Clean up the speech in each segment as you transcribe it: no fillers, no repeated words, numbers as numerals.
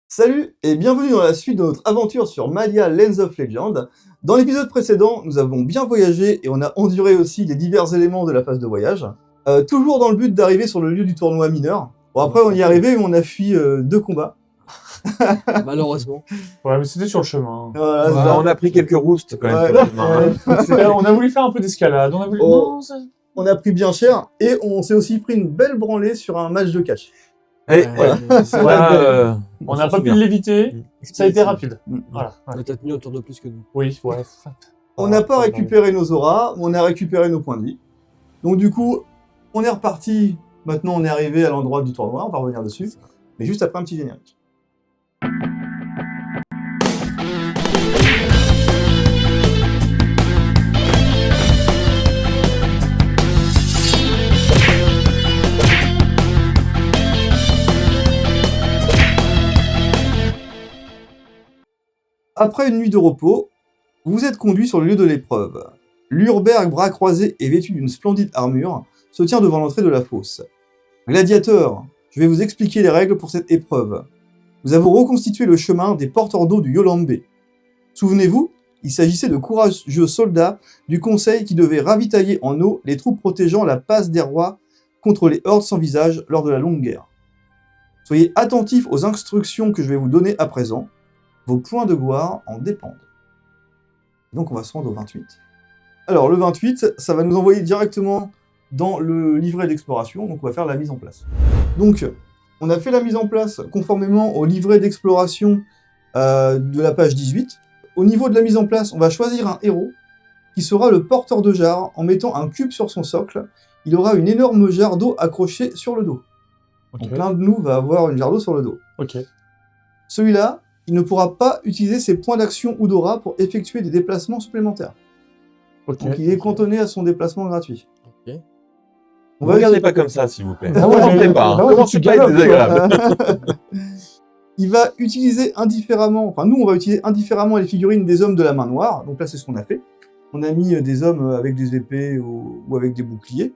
Salut et bienvenue dans la suite de notre aventure sur Malia Lands of Legend. Dans l'épisode précédent, nous avons bien voyagé et on a enduré aussi les divers éléments de la phase de voyage. Toujours dans le but d'arriver sur le lieu du tournoi mineur. Bon après on y est arrivé mais on a fui 2 combats. Malheureusement. Ouais, mais c'était sur le chemin. Voilà, Ouais, on a pris quelques roustes quand même. Ouais. sur le chemin. On a voulu faire un peu d'escalade. On a voulu... Oh. Non, ça... on a pris bien cher et on s'est aussi pris une belle branlée sur un match de catch. Et Ouais, on n'a pas pu l'éviter. Ça a été rapide. Voilà. On a peut-être mis un tour de plus que nous. Oui, ouais. On n'a pas récupéré nos auras, mais on a récupéré nos points de vie. Donc du coup, on est reparti. Maintenant, on est arrivé à l'endroit du tournoi. On va revenir dessus. Mais juste après un petit générique. Après une nuit de repos, vous êtes conduit sur le lieu de l'épreuve. L'Urberg, bras croisés et vêtu d'une splendide armure, se tient devant l'entrée de la fosse. Gladiateur, je vais vous expliquer les règles pour cette épreuve. Nous avons reconstitué le chemin des porteurs d'eau du Yolambe. Souvenez-vous, il s'agissait de courageux soldats du Conseil qui devaient ravitailler en eau les troupes protégeant la passe des rois contre les hordes sans visage lors de la longue guerre. Soyez attentifs aux instructions que je vais vous donner à présent. Vos points de gloire en dépendent. Donc on va se rendre au 28. Alors le 28, ça va nous envoyer directement dans le livret d'exploration, donc on va faire la mise en place. Donc on a fait la mise en place conformément au livret d'exploration de la page 18. Au niveau de la mise en place, on va choisir un héros qui sera le porteur de jarre en mettant un cube sur son socle. Il aura une énorme jarre d'eau accrochée sur le dos. Okay. Donc l'un de nous va avoir une jarre d'eau sur le dos. Ok. Celui-là, il ne pourra pas utiliser ses points d'action ou d'aura pour effectuer des déplacements supplémentaires. Ok. Donc il est cantonné à son déplacement gratuit. Ok. Ne regardez pas comme ça, s'il vous plaît. Ah ouais, Commencez pas. ah ouais, Commencez tu pas à être galopes, désagréable. Il va utiliser indifféremment, enfin nous on va utiliser indifféremment les figurines des hommes de la main noire. Donc là c'est ce qu'on a fait. On a mis des hommes avec des épées ou avec des boucliers.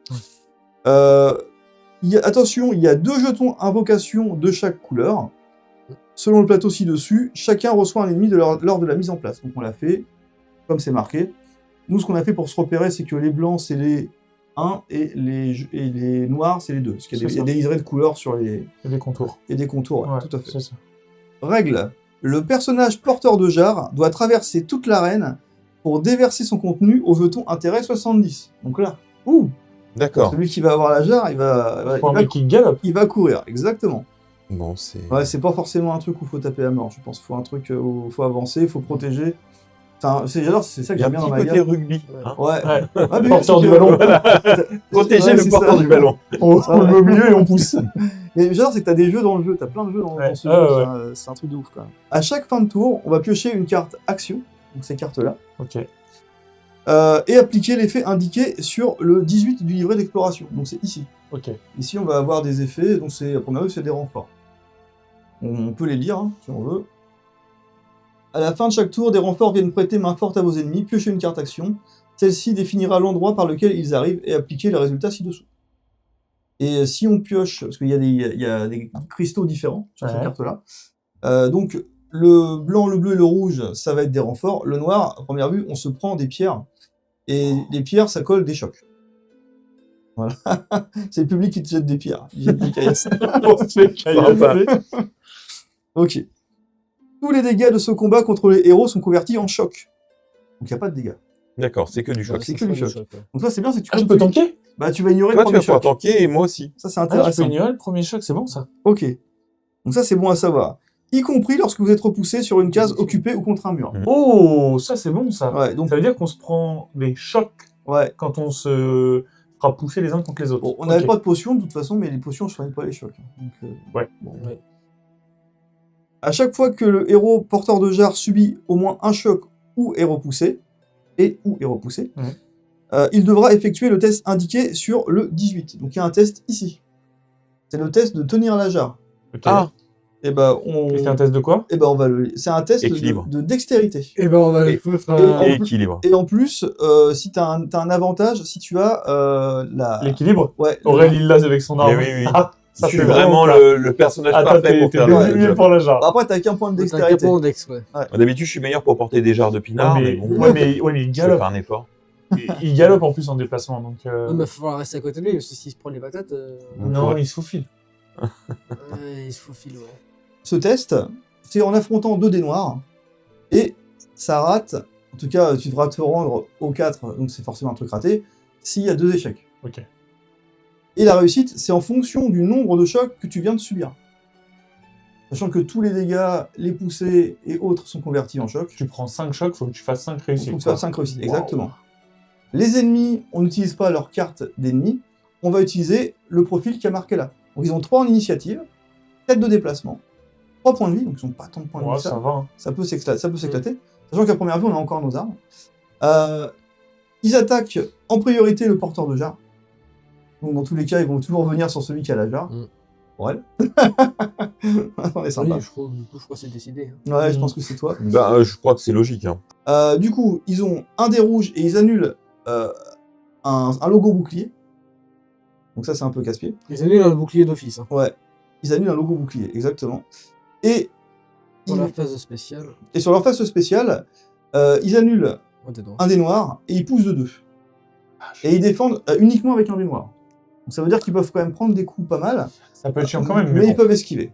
Attention, il y a 2 jetons invocation de chaque couleur. Selon le plateau ci-dessus, chacun reçoit un ennemi lors de la mise en place. Donc on l'a fait, comme c'est marqué. Nous, ce qu'on a fait pour se repérer, c'est que les blancs, c'est les 1 et les noirs, c'est les 2. Parce qu'il y a des liserés de couleurs sur les... Et des contours. Et des contours, ouais, tout à fait. C'est ça. Règle. Le personnage porteur de jarre doit traverser toute l'arène pour déverser son contenu au jeton intérêt 70. Donc là, D'accord. celui qui va avoir la jarre, Qui galope. il va courir, exactement. Bon, c'est... Ouais, c'est pas forcément un truc où faut taper à mort, je pense. Faut un truc où faut avancer, faut protéger. J'adore, c'est ça que Il y a j'aime un bien dans petit ma côté gamme. rugby. Hein. Ouais. Ouais. Ah, mais Porteur oui, du c'est ballon. Protéger Ouais, le c'est porteur ça. du ballon. On le met au milieu et on pousse. Mais j'adore, c'est que t'as des jeux dans le jeu, t'as plein de jeux dans ce jeu, ouais. c'est un truc de ouf quand même. À chaque fin de tour, on va piocher une carte action, donc ces cartes-là, Ok. et appliquer l'effet indiqué sur le 18 du livret d'exploration, donc c'est ici. Ok. Ici, on va avoir des effets, donc c'est, la première vue, c'est des renforts. On peut les lire, hein, si on veut. À la fin de chaque tour, des renforts viennent prêter main forte à vos ennemis, piochez une carte action. Celle-ci définira l'endroit par lequel ils arrivent et appliquez les résultats ci-dessous. Et si on pioche, parce qu'il y a des cristaux différents sur cette carte-là, donc le blanc, le bleu et le rouge, ça va être des renforts. Le noir, à première vue, on se prend des pierres. Et les pierres, ça colle des chocs. Voilà. C'est le public qui te jette des pierres. Il jette des caillasses. Ok. Tous les dégâts de ce combat contre les héros sont convertis en choc. Donc il n'y a pas de dégâts. D'accord, c'est que du choc. C'est que du choc. Donc ça c'est bien, c'est que tu Ah, je peux tanker? Bah tu vas ignorer Toi, le tu vas premier pouvoir choc. tanker et moi aussi. Ça c'est Ah, je intéressant. peux ignorer le premier choc, c'est bon ça. Ok. Donc ça c'est bon à savoir. Y compris lorsque vous êtes repoussé sur une case occupée ou contre un mur. Oh, ça c'est bon ça. Ouais, donc Ça veut dire qu'on se prend des chocs ouais. quand on se fera pousser les uns contre les autres. Bon, on n'avait Ok. pas de potions de toute façon, mais les potions ne soignent pas les chocs. Donc, Ouais. Bon. Ouais. À chaque fois que le héros porteur de jarre subit au moins un choc ou est repoussé, il devra effectuer le test indiqué sur le 18. Donc il y a un test ici. C'est le test de tenir la jarre. Ok. Ah. Et bah Et c'est un test de quoi? on va c'est un test Équilibre. de dextérité. Et ben on va Et- le foutre Et équilibre. Et en plus, si t'as un avantage, si tu as L'équilibre? ouais, Aurèle, il l'a avec son arme. Mais oui, oui. Ah, Ça Je fait suis Vraiment plat. le personnage Ah, parfait t'es pour faire devenu le mieux job. pour la jarre. Après, t'as qu'un point de T'as dextérité. capon dex, ouais. D'habitude, je suis meilleur pour porter des jarres de pinard, mais bon, mais il je vais galope. faire un effort. Il galope en plus en déplacement, donc... Ouais, mais faut falloir rester à côté de lui, parce que s'il se prend les patates, Non, il se faufile. ouais, il se faufile, ouais. Ce test, c'est en affrontant 2 dés noirs, et ça rate, en tout cas, tu devras te rendre au 4, donc c'est forcément un truc raté, s'il y a 2 échecs. Ok. Et la réussite, c'est en fonction du nombre de chocs que tu viens de subir. Sachant que tous les dégâts, les poussées et autres sont convertis en chocs. Tu prends 5 chocs, faut que tu fasses 5 Il réussites. faut que tu fasses 5 réussites, Wow. exactement. Les ennemis, on n'utilise pas leur carte d'ennemis, on va utiliser le profil qui a marqué là. Donc ils ont 3 en initiative, 4 de déplacement, 3 points de vie, donc ils n'ont pas tant de points de Ouais, vie que ça va. Hein. ça peut s'éclater. Sachant qu'à première vue, on a encore nos armes. Ils attaquent en priorité le porteur de jarre. Donc dans tous les cas, ils vont toujours venir sur celui qui a la jarre. Mm. Pour elle. On est sympa. Oui, je crois que c'est décidé. Hein. Ouais, je pense que c'est toi. Ben, je crois que c'est logique. Hein. Du coup, ils ont un dé rouge et ils annulent un logo bouclier. Donc ça, c'est un peu casse-pied. Ils annulent le bouclier d'office. Hein. Ouais. Ils annulent un logo bouclier, exactement. Et, Pour ils- la phase spéciale. et sur leur phase spéciale, ils annulent Ouais, t'es droit. un dé noir et ils poussent de 2. Et ils défendent uniquement avec un dé noir. Donc ça veut dire qu'ils peuvent quand même prendre des coups pas mal, Ça peut être chiant quand même, mais mais ils bon. peuvent esquiver.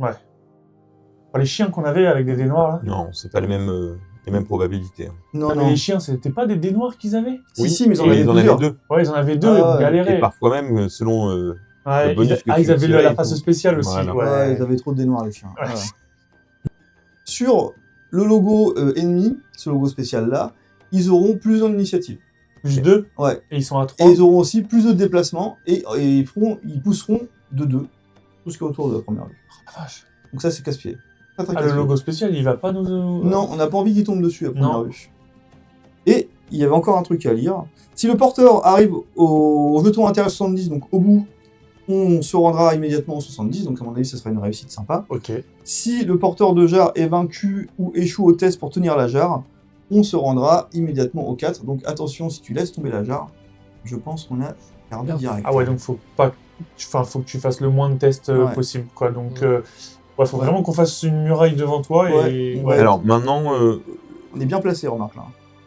Pour les chiens qu'on avait avec des dés noirs, là. Non, c'est pas les mêmes probabilités. Hein. Non, Ah, mais non. les chiens, c'était pas des dés noirs qu'ils avaient? Si, mais ils en Et avaient ils en plusieurs. avaient deux. Ouais, ils en avaient deux, Ah, ils ont ouais. galéré. Et parfois même, selon Ouais, le bonus que ils tu avaient tirais, la il phase faut- spéciale aussi. Voilà. Ouais. Ouais, ils avaient trop de dés noirs, les chiens. Ouais. Ouais. Sur le logo ennemi, ce logo spécial là, ils auront plus d'initiative. Plus 2, Ouais. et ils sont à Et 3. ils auront aussi plus de déplacements et ils pousseront de 2. Tout ce qui est autour de la première vue. Ah, vache. Donc ça, c'est casse-pied. Très, très Ah, le casse-pied. logo spécial, il va pas nous... Non, on n'a pas envie qu'il tombe dessus à première Non. vue. Et il y avait encore un truc à lire. Si le porteur arrive au jeton intérieur 70, donc au bout, on se rendra immédiatement au 70, donc à mon avis, ça sera une réussite sympa. Ok. Si le porteur de jarre est vaincu ou échoue au test pour tenir la jarre, on se rendra immédiatement au 4. Donc attention, si tu laisses tomber la jarre, je pense qu'on a perdu Merde. direct. Ah ouais, donc faut que tu fasses le moins de tests Ouais. possible, quoi. Donc, Ouais. ouais, faut vraiment qu'on fasse une muraille devant toi et... Ouais. Alors maintenant, On est bien placé, remarque là.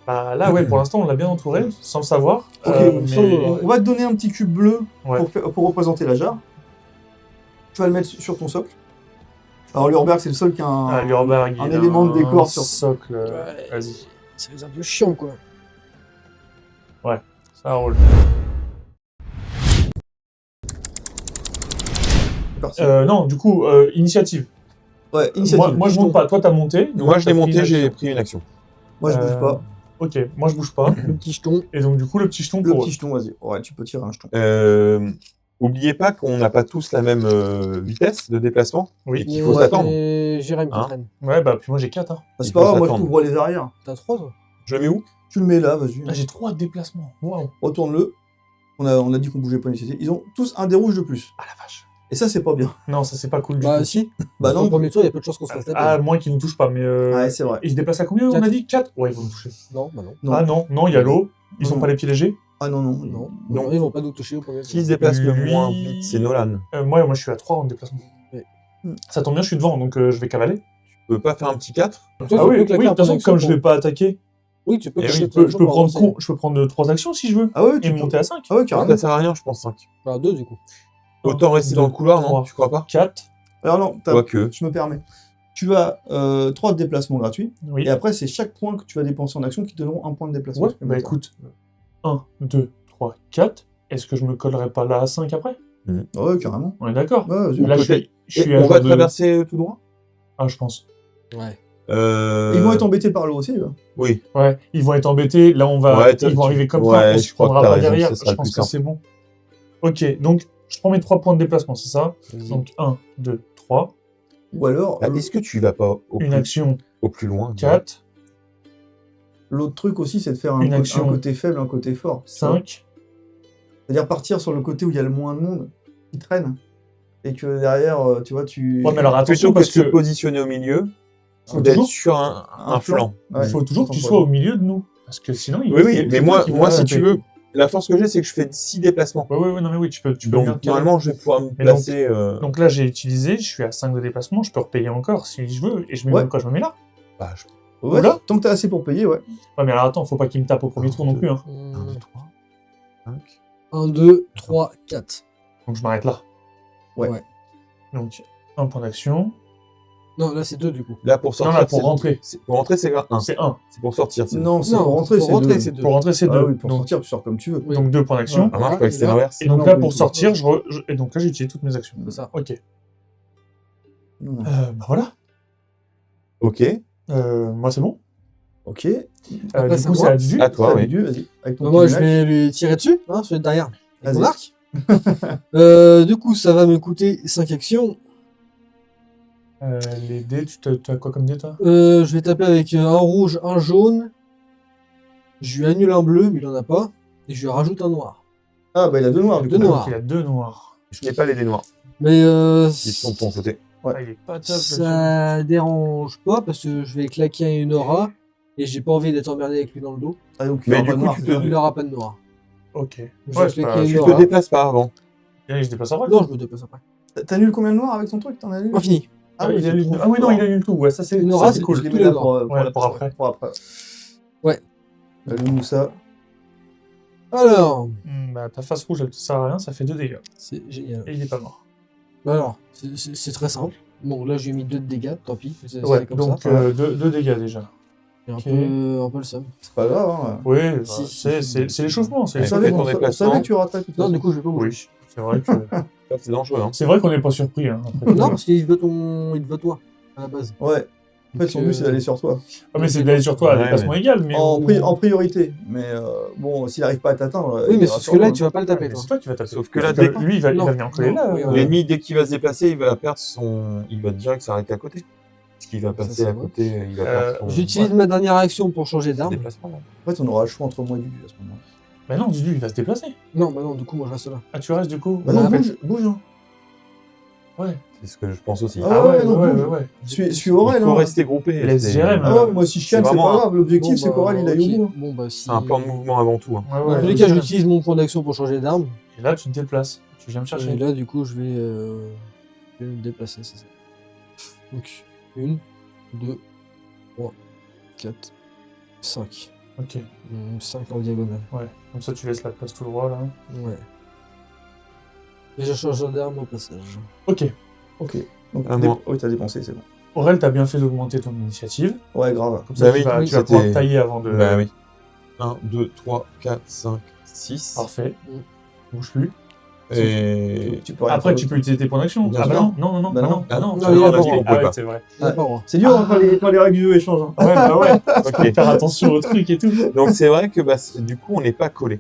Bah, là, ouais, pour l'instant, on l'a bien entouré, sans le savoir. Ok, mais... On va te donner un petit cube bleu Ouais. pour représenter la jarre. Tu vas le mettre sur ton socle. Alors Lurberg, c'est le seul qui a Ah, Lurberg, un il a élément de décor sur- socle. Ouais. Vas-y, Ça fait un peu chiant, quoi. ça roule. C'est parti. Non, du coup, initiative. Ouais, initiative. Moi, je monte pas. Toi, t'as monté. donc moi je t'as l'ai pris monté, une j'ai action. pris une action. Moi, je bouge pas. Ok, moi, je bouge pas. Le petit jeton. Et donc, du coup, le petit jeton Le pour petit jeton, vas-y. Ouais, tu peux tirer un jeton. Oubliez pas qu'on n'a pas tous la même vitesse de déplacement. Oui. Et qu'il faut s'attendre. Et Jérém qui Hein traîne. Ouais, bah, puis moi, j'ai 4. Hein. Bah, c'est Il pas faut grave, moi je s'attendre. couvre les arrières. T'as 3, toi. Je le mets où? Tu le mets là, vas-y. Ah, j'ai 3 déplacements. Waouh. Retourne-le. On a dit qu'on bougeait pas l'initiative. Ils ont tous un dé rouge de plus. Ah, la vache. Et ça, c'est pas bien. Non, ça, c'est pas cool du Bah, tout. si. Bah Dans le non. premier tour, il y a peu de chances qu'on se fasse taper. Ah, moins qu'il ne touche pas, mais... Ouais, c'est vrai. Il se déplace à combien, on a Quatre. dit 4? Ouais, ils vont me toucher. Non, bah non. Non. Ah non, il y a l'eau. Ils Non, ont non. pas les pieds légers. Ah non, non. Non. Non. Non, ils vont pas nous toucher au premier Qui tour. se déplace le Lui- moins vite, c'est Nolan. Moi, je suis à 3 en déplacement. Ouais. Ça tombe bien, je suis devant, donc je vais cavaler. Tu peux pas faire un petit 4? Toi, Ah tu oui, peux oui, claquer de un toute façon, point comme je d'action vais pas attaquer, pour- Oui, tu peux Eh claquer oui, un je point peux d'action pour prendre 3 actions si je veux. Ah ouais, Et tu peux. monter à 5. Ah ouais, Ah, carrément. ça sert à rien, je pense 5. Enfin, 2 du coup. Autant rester dans le couloir, non? Tu crois pas? 4. Alors non, Quoique. je me permets. Tu as 3 déplacements gratuits. Oui. Et après, c'est chaque point que tu vas dépenser en action qui te donneront un point de déplacement. Ouais, bah supplémentaire. écoute. 1, 2, 3, 4. Est-ce que je me collerai pas là à 5 après? Ouais, carrément. On est d'accord. Ouais, vas-y. Là, je côté- suis Et à on va genre de... traverser tout droit? Ah, je pense. Ouais. Ils vont être embêtés par l'eau aussi, là. Oui. Ouais, ils vont être embêtés. Là, on va... Ouais, ils vont arriver comme ouais, ça. On je se crois que prendra t'as pas raison, derrière. ça sera Je le pense plus que simple. c'est bon. Ok, donc je prends mes 3 points de déplacement, c'est ça? Vas-y. Donc 1, 2, 3. Ou alors, Ah, est-ce que tu vas pas Une action, au plus loin? 4, l'autre truc aussi, c'est de faire Une un action. côté faible, un côté fort. 5. C'est-à-dire partir sur le côté où il y a le moins de monde qui traîne. Et que derrière, tu vois, tu... Ouais, mais alors attention Plutôt que de parce se que positionner au milieu, faut d'être toujours, sur un flanc. Ouais. il faut toujours que tu Attends, sois au milieu de nous. Parce que sinon, il Oui, oui, mais moi si tu veux, La force que j'ai, c'est que je fais 6 déplacements. Ouais, non mais oui, tu peux bien Donc, te caler. normalement, je vais pouvoir me Mais placer. Donc là, j'ai utilisé, je suis à 5 de déplacement, je peux repayer encore si je veux, et je mets Ouais. quoi, je me mets là. Bah, Ouais, Oula. tant que t'as assez pour payer, ouais. Ouais, mais alors attends, faut pas qu'il me tape au premier tour non plus, hein. 1, 2, 3, 5. 1, 2, 3, 4. Donc je m'arrête là. Ouais. Donc, un point d'action. Non, là c'est 2 du coup. Là, pour sortir. là, pour c'est- rentrer. Pour rentrer, c'est 1. C'est 1. C'est pour sortir. c'est Non, c'est Non, pour rentrer, c'est deux. c'est 2. Pour rentrer, c'est 2. Ah oui, pour donc, sortir, tu sors comme tu veux. Oui. donc 2 points d'action. Ah, marche pas, et c'est là- l'inverse. Et donc Non, là, non, pour oui, sortir, et donc là, j'ai utilisé toutes mes actions. C'est ça. Ok. Non, non. Bah voilà. Ok. Moi, c'est bon. Ok. Après, Du c'est coup, c'est moi. à 18. À toi, Allez, oui. Dieu, vas-y. Avec ton Moi petit je nuage. vais lui tirer dessus, hein, celui de derrière. Avec mon Vas-y. arc. Du coup, ça va me coûter 5 actions. Les dés, tu as quoi comme dés, toi? Je vais taper avec un rouge, un jaune. Je lui annule un bleu, mais il en a pas. Et je lui rajoute un noir. Ah, bah il a deux noirs, du Deux coup. noirs. Donc, il a 2 noirs. Je n'ai pas les dés noirs. Mais Ils sont de ton côté. Ouais. Ah, il est pas top. le ça dérange pas parce que je vais claquer une aura. Et j'ai pas envie d'être emmerdé avec lui dans le dos. Ah, donc, Mais il y aura du pas de coup, noir, tu c'est ça. Il n'aura pas de noir. jeu. Ok. Je Ouais, vais c'est pas... claquer Tu une te aura. déplaces pas avant. Et je dépasse en vrai. Non, je me déplace après. T'annules combien de noirs avec ton truc? T'en as lu? Infini. Ah, il c'est annule- trop ah oui, non, fort. il annule tout. Ouais, ça, c'est Une ça, aura, c'est c'est cool. Je les tous mets les là noirs. pour après. Pour après. Ouais. Allume-nous ça. Alors, Bah, ta face rouge, elle te sert à rien, ça fait 2 dégâts. c'est génial. Et il est pas mort. Bah alors, c'est très simple. Bon, là, j'ai mis 2 de dégâts, tant pis. C'est Ouais, comme donc ça. 2 dégâts déjà. J'ai ok. un peu le seum. C'est pas grave, hein. Oui, Si, c'est l'échauffement. On Ouais, savait fais ton qu'on déplacement. savait que tu ratais tout à Non, l'heure. du coup, je vais pas bouger. Oui, c'est vrai que Ça, c'est dangereux. Hein. c'est vrai qu'on n'est pas surpris. Hein, après. Non, parce qu'il veut toi, à la base. Ouais. En fait, son but, c'est d'aller sur toi. Ah, mais c'est d'aller sur toi à Ouais, déplacement égal, mais En priorité. Mais bon, s'il n'arrive pas à t'atteindre. Oui, il mais ira parce sur que là, toi. tu vas pas le taper, mais toi. c'est toi qui vas taper. Sauf que là, Parce dès lui, il va Non, venir en coller non, là. oui, L'ennemi, dès qu'il va se déplacer, il va perdre son. Il va direct s'arrêter à côté. Parce qu'il va passer c'est à vrai. côté, il va perdre son. J'utilise ma dernière action pour changer son d'arme. déplacement. En fait, on aura le choix entre moi et lui à ce moment-là. Bah non, Dudu, il va se déplacer. Non, bah non, du coup, moi, je reste là. Ah, tu restes du coup. Bah non, Ouais. bouge. Hein. Ouais. C'est ce que je pense aussi. Ah ouais, non, bouge. ouais. Suis Aurel, Il faut hein. rester groupé. Laisse c'est- gérer, Ah ouais, moi, si je chienne, c'est vraiment pas grave. L'objectif, Bon, c'est bah, qu'Aurel, il aille au ok. bout. Bon, bah, si. C'est un plan de mouvement avant tout. Hein. Ouais, Dans ouais, tous les je cas, sais. j'utilise mon point d'action pour changer d'arme. Et là, tu te déplaces. Tu viens me Et chercher. là, du coup, je vais me déplacer, c'est ça. Donc, 1, 2, 3, 4, 5. Ok. 5 en diagonale. Ouais. Comme ça, tu laisses la place tout droit là. Ouais. Et je change d'arme au passage. Ok. Ok. Donc, Ah, moi. oui, t'as dépensé, c'est bon. Aurel, t'as bien fait d'augmenter ton initiative. Ouais, grave. Comme ça, Bah tu oui, vas, oui, tu vas c'était- pouvoir tailler avant de. Bah oui. 1, 2, 3, 4, 5, 6. Parfait. Mm. Bouge plus. Et. Tu peux rien Après, faire tu d'autre. peux utiliser tes points d'action. Bien Ah bah sûr. non, non, non, non, Bah bah non. non, bah non. Non, tu il vas a voir, pas ok. le droit. Ah ouais, pas. c'est vrai. On n'a pas le droit. C'est dur hein, quand les règles du jeu échangent. Hein. Ouais, bah ouais. Ok. Faut faire attention au truc et tout. Donc c'est vrai que bah, du coup, on n'est pas collé.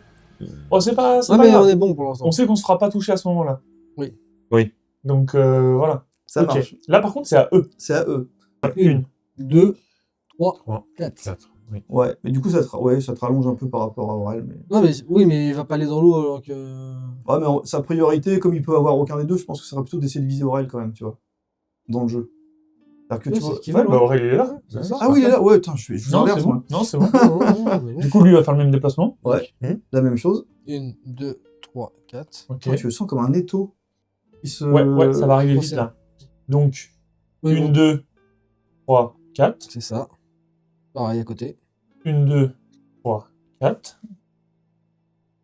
Oh, c'est pas Ah, pas mais grave. on est bon pour l'instant. On sait qu'on se fera pas toucher à ce moment-là. Oui. Oui. Donc voilà. Ça Ok. marche. Là, par contre, c'est à eux. C'est à eux. 1. 2, 3, 3, 4. 4. Oui. Ouais, mais du coup, ça te rallonge un peu par rapport à Aurel. Mais... Non, mais oui, mais il va pas aller dans l'eau alors que. Ouais, mais sa priorité, comme il peut avoir aucun des deux, je pense que ça serait plutôt d'essayer de viser Aurel quand même, tu vois. Dans le jeu. C'est-à-dire que Ouais, tu c'est vois. ce qu'il veut, Bah, Aurel, il est là. C'est ça. Ah oui, il est là. Ouais, putain, je vous Non, inverse, c'est bon. moi. Non, c'est bon. Non, Du coup, lui, il va faire le même déplacement. Ouais, la même chose. 1, 2, 3, 4. Ok. Toi, tu le sens comme un étau. Il se... Ouais, ça va arriver je vite sais. là. Donc, Oui, 1, bon, 2, 3, 4. c'est ça. Pareil à côté. 1, 2, 3, 4.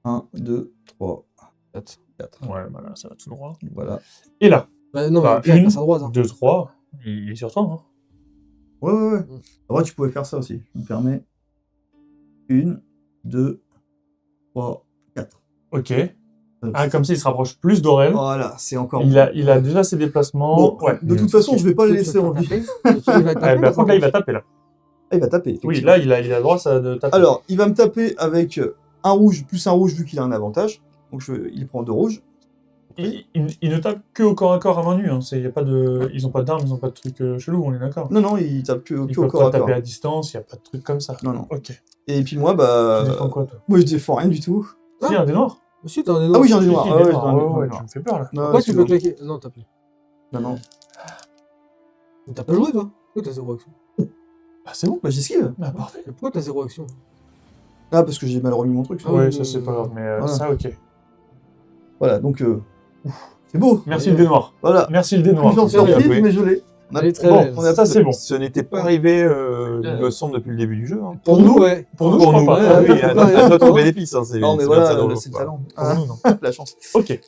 1, 2, 3, 4. 4. Ouais, voilà, ça va tout droit. Voilà. Et là, Bah, non, Bah, mais Pierre une, passe à droite. Hein. 2, 3. Il est sur toi. Hein. Ouais. Mm. En vrai, tu pouvais faire ça aussi. Je me permets. 1, 2, 3, 4. Ok. Ah, comme ça, il se rapproche plus d'Aurel. Voilà, c'est encore Il a déjà ses déplacements. Bon, Ouais. de toute façon, Ok. je vais pas le Tu laisser peux en vie. taper. Il va Ah, taper. par contre, là, il va taper là. Ah, il va taper. Oui, effectivement. là, il a le droit ça, de taper. Alors, il va me taper avec un rouge plus un rouge vu qu'il a un avantage. Donc, il prend 2 rouges. Il ne tape que au corps à corps à main nue. Hein. Y a pas de... Ils ont pas d'armes, ils ont pas de trucs chelous, on est d'accord. Non, il tape que Ils au peuvent corps pas à corps. taper à distance, il n'y a pas de trucs comme ça. Non. Ok. Et puis moi, bah. Tu défends quoi, toi Moi, je défends rien du tout. Si, un des noirs. Aussi, t'en es Ah oui, j'en ai noir. Si, Ah des ouais, noirs. j'en ai Ouais, noir. tu me fais peur là. Non, Pourquoi tu peux excuse-moi. claquer Non, t'as plus. Non. T'as pas joué, toi? Pourquoi t'as 0 action? Bah, c'est bon. Bah, j'esquive. Bah, parfait. Mais pourquoi t'as 0 action? Ah, parce que j'ai mal remis mon truc. ça. Ouais, ça c'est pas grave, mais Voilà. ça ok. Voilà, donc c'est beau. Merci le dé noir. Voilà. Merci le dé noir. Plus en Bien surprise, joué. mais je l'ai. On a- Elle est très bon, belle. on a Ça c'est bon. Ce n'était pas arrivé, il me semble, depuis le début du jeu. Hein. Pour nous, ouais. Pour nous, je crois pas. Ah oui, à notre bénéfice. Hein, c'est Non, mais c'est bien ça voilà, dans le c'est le jeu, talent. Pour Ah, nous, non. la chance. Ok.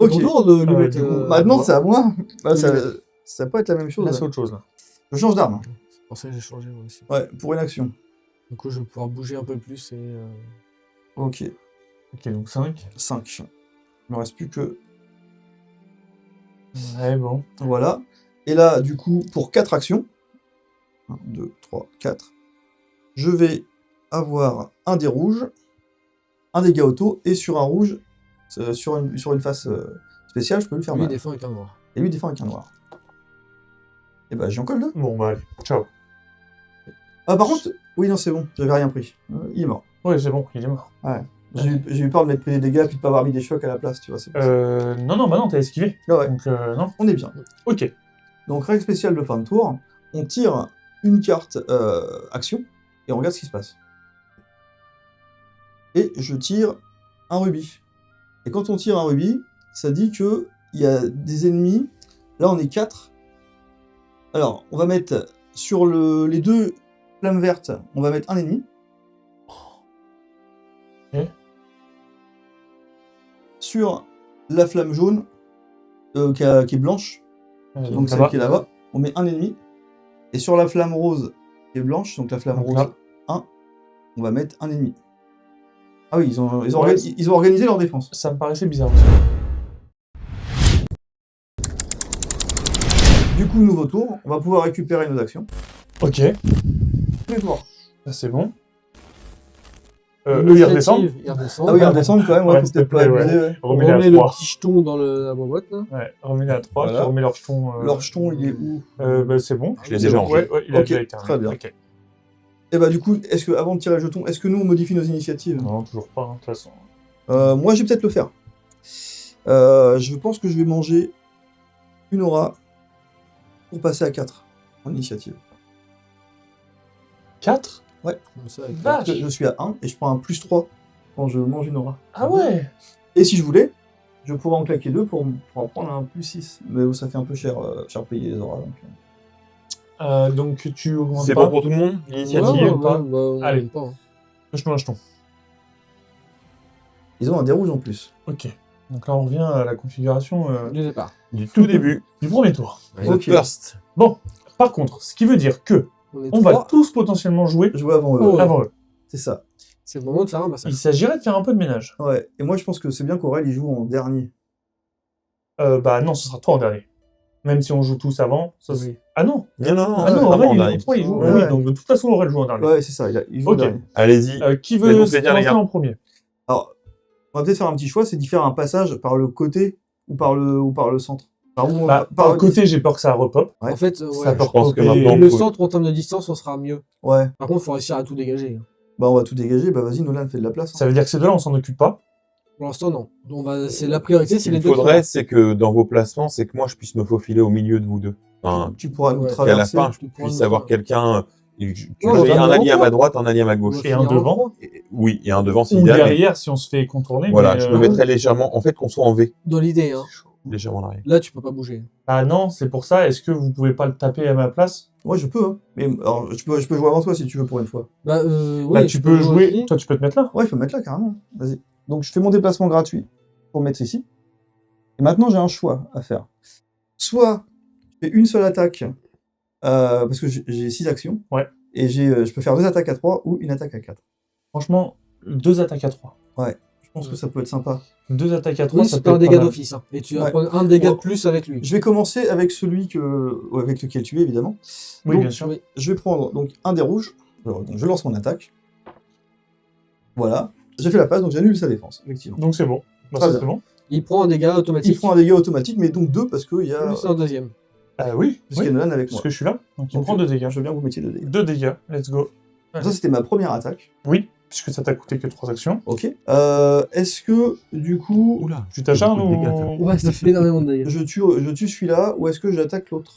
Ok. Ton tour de lui mettre, du coup, Maintenant, moi. c'est à moi. Bah, Oui, ça, oui. ça va pas être la même chose. Là c'est autre chose là. Je change d'arme. C'est pour ça que j'ai changé moi aussi. Ouais, pour une action. Du coup, je vais pouvoir bouger un peu plus et. Ok. Ok, donc 5. 5. Il me reste plus que. Ouais, bon. Voilà. Et là, du coup, pour 4 actions. 1, 2, 3, 4. Je vais avoir un dé rouge, un dégât auto, et sur un rouge, sur une face spéciale, je peux lui faire Lui, il mal. défend avec un noir. Et lui, il défend avec un noir. Et bah, j'y en colle deux. Bon bah allez, ciao. Ah, par contre, oui, non, c'est bon, j'avais rien pris. Il est mort. Ouais, c'est bon, il est mort. J'ai eu peur de m'être pris des dégâts puis de pas avoir mis des chocs à la place, tu vois. C'est pour ça. Non, bah non, t'as esquivé. Ah ouais, Donc non. on est bien. Ok. Donc, règle spéciale de fin de tour, on tire une carte action et on regarde ce qui se passe. Et je tire un rubis. Et quand on tire un rubis, ça dit que il y a des ennemis. Là, on est 4. Alors, on va mettre sur les 2 flammes vertes, on va mettre un ennemi. Ok. Sur la flamme jaune, qui est blanche, donc celle là-bas. qui est là-bas, on met un ennemi. Et sur la flamme rose qui est blanche, donc la flamme Donc rose là. 1, on va mettre un ennemi. Ah oui, ils ont Ouais. ils ont organisé leur défense. Ça me paraissait bizarre aussi. Du coup, nouveau tour, on va pouvoir récupérer nos actions. Ok, Tous les tours. ça c'est bon. Eux ils redescendent. Ils redescendent. Ah oui, redescendre quand même, Ouais, faut s'il te peut-être pas plaît, ouais. abuser, ouais. On Remets-les remet à le 3. petit jeton dans la boîte là. Ouais, remets-les à 3, Voilà. tu remets leur jeton. Leur jeton, il est où? Bah c'est bon. Je l'ai C'est déjà bon. rangé. Ouais, il a Ok, déjà été très bien. Ok. Et bah du coup, est-ce que avant de tirer le jeton, est-ce que nous on modifie nos initiatives? Non, toujours pas, hein, de toute façon. Moi, je vais peut-être le faire. Je pense que je vais manger une aura pour passer à 4 en initiative. 4 Comme ça, avec Vache. Parce que je suis à 1 et je prends un plus 3 quand je mange une aura. Ah ouais. Et si je voulais, je pourrais en claquer 2 pour en prendre un plus 6. Mais ça fait un peu cher payer les auras. Donc tu augmentes C'est pas. bon pour tout le monde, Ouais, l'initiative ou pas on Allez. aime pas. Hein. Je mets un jeton. Ils ont un dé rouge en plus. Ok. Donc là on revient à la configuration Du départ. du tout début. du premier tour. Ok. First. Bon, par contre, ce qui veut dire que On est on va trois. tous potentiellement jouer Jouer avant eux. Oh. avant eux. C'est ça. C'est le moment de faire un massacre. Il s'agirait de faire un peu de ménage. Ouais. Et moi, je pense que c'est bien qu'Aurel il joue en dernier. Bah non, ce sera toi en dernier. Même si on joue tous avant. Ça, Oui. Ah non. Non, non, non. Ah non, vraiment, Aurel, on arrive. pourquoi il joue Ouais, Oui, ouais. donc de toute façon, Aurel joue en dernier. Ouais, c'est ça. Il joue Ok. en dernier. Allez-y. Qui Faites-vous veut se plaisir, les lancer gars. en premier Alors, on va peut-être faire un petit choix, c'est d'y faire un passage par le côté ou par le centre. Par où on- Bah, par le côté, j'ai peur que ça repop. Ouais. En fait, Ça ouais. peut Je pense que repopper. maintenant, Le faut- centre en termes de distance, on sera mieux. Ouais. Par contre, il faut réussir à tout dégager. Bah, on va tout dégager. Bah, vas-y, Nolan, fait de la place. hein. Ça veut dire que ces deux-là, on s'en occupe pas. Pour l'instant, non. C'est la priorité, c'est Ce les qu'il deux. faudrait, c'est que dans vos placements, c'est que moi, je puisse me faufiler au milieu de vous deux. Enfin, Tu pourras nous Ouais. qu'à la traverser. fin, je tu pourras puisse nous avoir faire- quelqu'un, que Ouais, j'ai on va un nous allié à rendre. ma droite, un allié à ma gauche. Et un devant. Oui, et un devant, c'est Ou idéal. mais derrière, si on se fait contourner. Voilà, mais, je me mettrais légèrement, en fait, qu'on soit en V, Dans l'idée, hein. légèrement en arrière. Là, tu peux pas bouger. Ah non, c'est pour ça. Est-ce que vous pouvez pas le taper à ma place Moi, je peux. Hein. Mais alors, je peux jouer avant toi si tu veux pour une fois. Bah, Là, oui, tu peux jouer. aussi. Toi, tu peux te mettre là. Ouais, je peux me mettre là carrément. Vas-y. Donc, je fais mon déplacement gratuit pour me mettre ici. Et maintenant, j'ai un choix à faire. Soit je fais une seule attaque parce que j'ai 6 actions. Ouais. Et je peux faire 2 attaques à 3 ou une attaque à 4. Franchement, 2 attaques à 3. Je pense que ça peut être sympa. 2 attaques à 3, Oui, ça c'est peut un être dégât pas mal. d'office. Hein. Et tu vas Ouais. prendre un dégât Bon. de plus avec lui. Je vais commencer avec celui avec lequel tu es, évidemment. Oui, Donc, bien sûr. Oui. Je vais prendre donc un des rouges. Alors, donc, je lance mon attaque. Voilà. J'ai fait la passe, donc j'annule sa défense, effectivement. Donc c'est bon. Bah, Très ça, bien. c'est bon. Il prend un dégât automatique. Il prend un dégât automatique, mais donc 2 parce qu'il y a, Plus un deuxième. Oui. parce qu'il y a Nolan avec Parce moi. que je suis là. Donc il Donc, prend 2 dégâts. Je veux bien que vous mettiez 2 dégâts. 2 dégâts. Let's go. Ça, c'était ma première attaque. Oui, puisque ça t'a coûté que 3 actions. Ok. Est-ce que, du coup, Oula. Tu t'acharnes beaucoup de dégâts, ça. ou... Ouais, ça fait énormément de dégâts. je tue celui-là ou est-ce que j'attaque l'autre?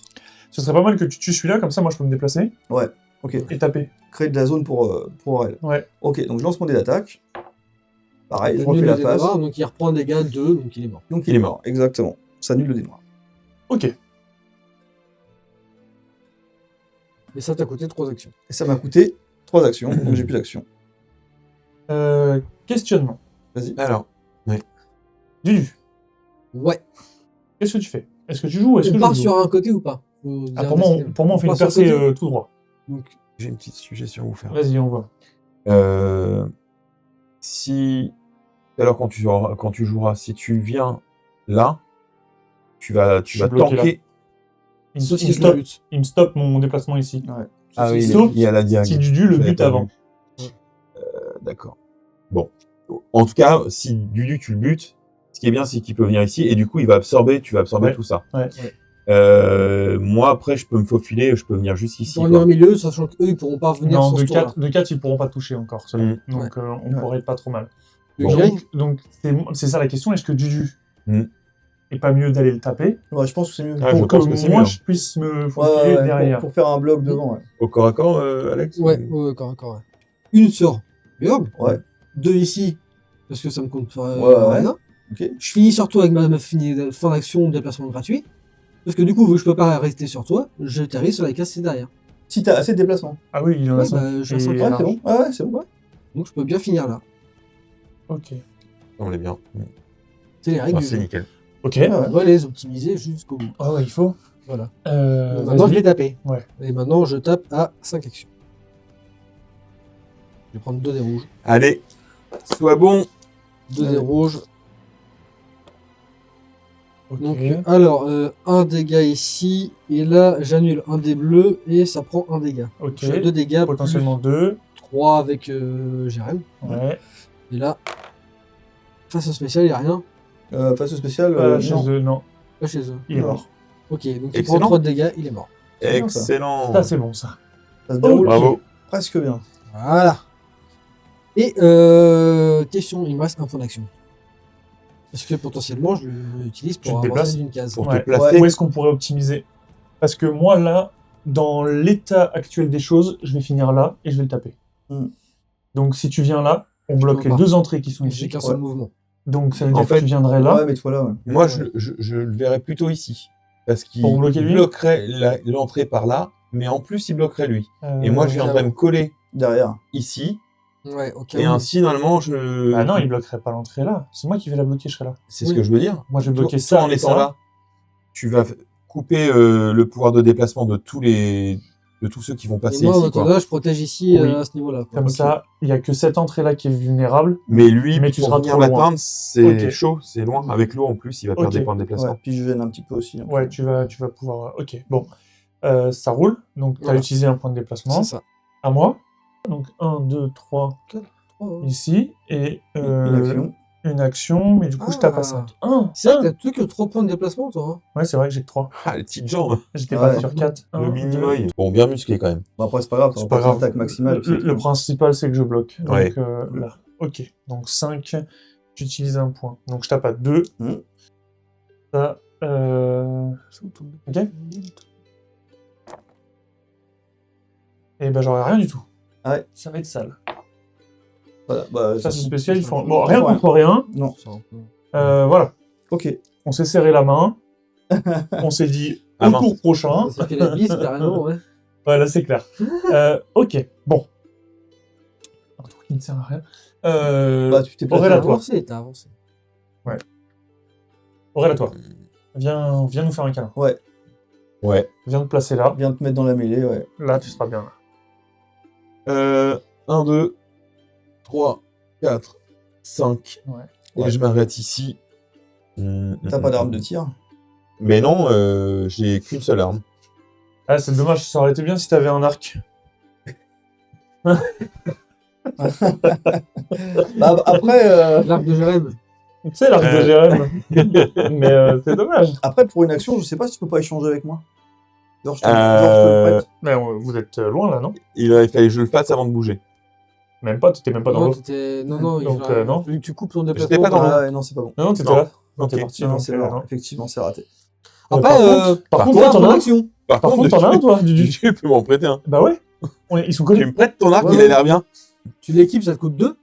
Ce serait pas mal que tu tues celui-là, comme ça moi je peux me déplacer. Ouais. Ok. et taper. Créer de la zone pour elle. Ouais. Ok, donc je lance mon dé d'attaque. Pareil, je Il annule refais le la dé face. noir, donc il reprend un dégât 2, donc il est mort. Donc il est mort, exactement. Ça annule le dé noir. Ok. Et ça t'a coûté 3 actions. Et ça m'a coûté 3 actions, donc j'ai plus d'actions. Questionnement. Vas-y. Alors, Dudu, Ouais. qu'est-ce que tu fais? Est-ce que tu joues ou est-ce que On je part joue? sur un côté ou pas? Ah, pour moi, on fait une part sur percée le côté. tout droit. Donc, j'ai une petite suggestion à vous faire. Vas-y, on voit. Si alors quand tu joueras, si tu viens là, tu vas suis bloqué tanker. sauf si je le bute. Il me stoppe mon déplacement ici. Ouais. Ah oui, Sauf il y a la diagonale. si Dudu le J'avais bute pas avant. vu. D'accord. Bon. En tout cas, si Dudu tu le butes, ce qui est bien, c'est qu'il peut venir ici et du coup, tu vas absorber Ouais. tout ça. Ouais. Moi, après, je peux me faufiler, je peux venir juste ici. Pour venir quoi. au milieu, sachant qu'eux, ils pourront pas venir Non, sur de ce tour-là. 4, de 4, ils pourront pas toucher encore. Cela. Mm. Donc, on Ouais. pourrait être pas trop mal. Le Bon. grille, Donc c'est ça la question. Est-ce que Dudu Mm. est pas mieux d'aller le taper Ouais, je pense que c'est mieux. Ah, je pour pense que que c'est moi, mieux. je puisse me Ouais, faufiler ouais, derrière? pour faire un bloc devant. Ouais. Au corps à corps, Alex Ouais, encore, ouais. Une sur Burg, Ouais. 2 ici, parce que ça me compte pas Ouais. rien. Ok. Je finis sur toi avec ma fin d'action de déplacement gratuit. Parce que du coup, vu que je peux pas rester sur toi, je t'arrive sur la casse derrière. Si t'as assez de déplacement. Ah oui, il en a Ouais, 5. bah, je suis à Et 5 Ouais, large. c'est bon. Ah ouais, c'est bon. Ouais. Donc je peux bien finir là. Ok. On est bien. C'est les règles Ah, du c'est jeu. nickel. Ok. Ouais, ouais. On doit les optimiser jusqu'au bout. Ah ouais, il faut. Voilà. Maintenant, je Vas-y. l'ai tapé. Ouais. Et maintenant, je tape à 5 actions. Je vais prendre 2 dés rouges. Allez, sois bon. 2 dés rouges. Ok. Donc, alors, un dégât ici. Et là, j'annule un dé bleu et ça prend un dégât. Ok. J'ai 2 dégâts. Potentiellement 2. 3 avec Jérém. Ouais. Et là, face au spécial, il n'y a rien. Face au spécial, Chez non. eux, non. Pas chez eux. Il est Non. mort. Ok, donc il Excellent. prend 3 de dégâts, il est mort. C'est bien, ça. Excellent. Ça, c'est bon, ça. Ça se déroule Bravo. presque bien. Voilà. Et question, il me reste un point d'action. Parce que potentiellement, je l'utilise Tu pour te avancer déplaces d'une case. Pour Ouais. te placer. Où est-ce qu'on pourrait optimiser? Parce que moi, là, dans l'état actuel des choses, je vais finir là et je vais le taper. Mm. Donc, si tu viens là, on bloque peux les pas. 2 entrées qui sont J'ai ici. qu'un seul mouvement. Donc, ça veut En dire que fait, tu viendrais là. Ouais, mais toi là, ouais. Moi, je le verrais plutôt ici. Parce qu'il Pour bloquer lui bloquerait l'entrée par là, mais en plus, il bloquerait lui. Et moi, je viendrais j'avoue. me coller Derrière. ici. Ouais, ok. Et ainsi, normalement, je. Bah non, il bloquerait pas l'entrée là. C'est moi qui vais la bloquer, je serai là. C'est Oui. ce que je veux dire. Moi, je vais Toi- bloquer toi, ça en et étant ça. là, tu vas couper le pouvoir de déplacement de tous ceux qui vont Et passer moi, en ici. Quoi. attendant, je protège ici Oui. à ce niveau-là. quoi. Comme Ok. ça, il y a que cette entrée là qui est vulnérable. Mais lui, Mais tu pour seras venir trop loin. l'atteindre, c'est Ok. chaud, c'est loin. Avec l'eau en plus, il va perdre Ok. des points de déplacement. Ouais, puis je gêne un petit peu aussi. donc. Ouais, tu vas pouvoir. Ok, bon. Ça roule. Donc, tu as Voilà. utilisé un point de déplacement. C'est ça. À moi. Donc, 1, 2, 3 Oh. ici. Et Une action. une action, mais du coup, je tape à Ah. 5. C'est vrai que t'as plus que 3 points de déplacement, toi. Hein. Ouais, c'est vrai que j'ai que 3. Ah, les petites jambes, J'étais Ouais. parti sur 4. le mini-moy. Bon, bien musclé quand même. Bon, après, c'est pas grave, C'est on pas pas grave. attaque maximale. Le principal, c'est que je bloque. Donc, Ouais. là. Ok. Donc, 5. J'utilise un point. Donc, je tape à 2. Mm. Ça. Ok. Et ben, j'aurai rien du tout. Ouais. Ça va être sale. Voilà, bah, Ça, c'est spécial. Ils font. ça- Bon, rien ouais. contre rien. Non. C'est un peu- Voilà. Ok. On s'est serré la main. On s'est dit Ah, au mince. tour prochain. Ça fait la bise, carrément, ouais. Ouais, là, c'est clair. Ok. Bon. Un tour qui ne sert à rien. Bah, tu t'es placé. Aurélien, T'as toi. avancé, t'as avancé. Aurélien, toi. Viens nous faire un câlin. Ouais, Ouais. Viens te placer là. viens te mettre dans la mêlée, ouais. Là, tu seras bien là. 1, 2, 3, 4, 5. Ouais. Et Ouais. je m'arrête ici. T'as pas d'arme de tir. Mais non, j'ai qu'une seule arme. Ah, c'est dommage. Ça aurait été bien si t'avais un arc. Bah, après, L'arc de Jérém. Tu sais, l'arc de Jérém. Mais c'est dommage. après, pour une action, je sais pas si tu peux pas échanger avec moi. Genre, je te le prête. Mais vous êtes loin là, non? Il fallait que je le fasse avant de bouger. Même pas, t'étais même pas dans Non, l'eau. non, Donc, il va- non. Vu que tu coupes ton J'étais déplacement. pas dans par- Ah ouais, non, c'est pas bon. Non, t'étais Non. là. Non, Ok. t'es parti. Non, donc, c'est mort. non. Effectivement, c'est raté. Après, par contre, par t'en as un action. Par contre, t'en as un, toi, du. Tu peux m'en prêter un. Bah ouais. Ils sont Tu connus. me prêtes ton arc, Ouais, il a l'air bien. Tu l'équipes, ça te coûte 2.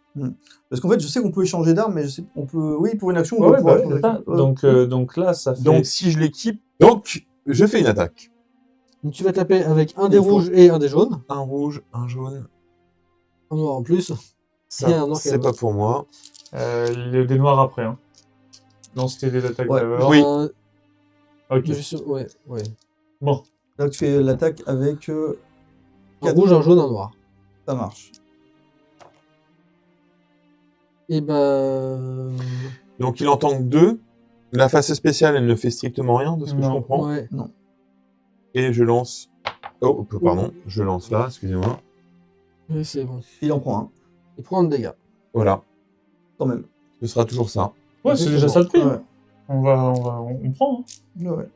Parce qu'en fait, je sais qu'on pouvait changer d'arme, mais je sais on peut. Oui, pour une action, on Ouais, va ouais, pouvoir bah, changer c'est ça. d'arme. Donc là, ça fait. Donc, si je l'équipe, donc, je fais une attaque. Donc tu vas taper avec un des Il faut- rouges et un des jaunes. Un rouge, un jaune. Un noir en plus. Ça, Et un noir qui c'est est pas noir. pour moi. Les des noirs après. Hein. Non, c'était des attaques Ouais. d'abord. Oui. Ok. Ouais. Bon. Là, tu fais l'attaque avec. Un Quatre. rouge, un jaune, un noir. Ça marche. Et ben. Donc, il en tank 2. La phase spéciale, elle ne fait strictement rien, de ce que je Non. comprends. Ouais. Et je lance... Oh, pardon. Je lance là, excusez-moi. Oui, c'est bon. Il en prend un, Il prend un dégât. Voilà. quand même. Ce sera toujours ça. Ouais, c'est déjà ça de prix. Ouais. On prend. Hein. Ouais.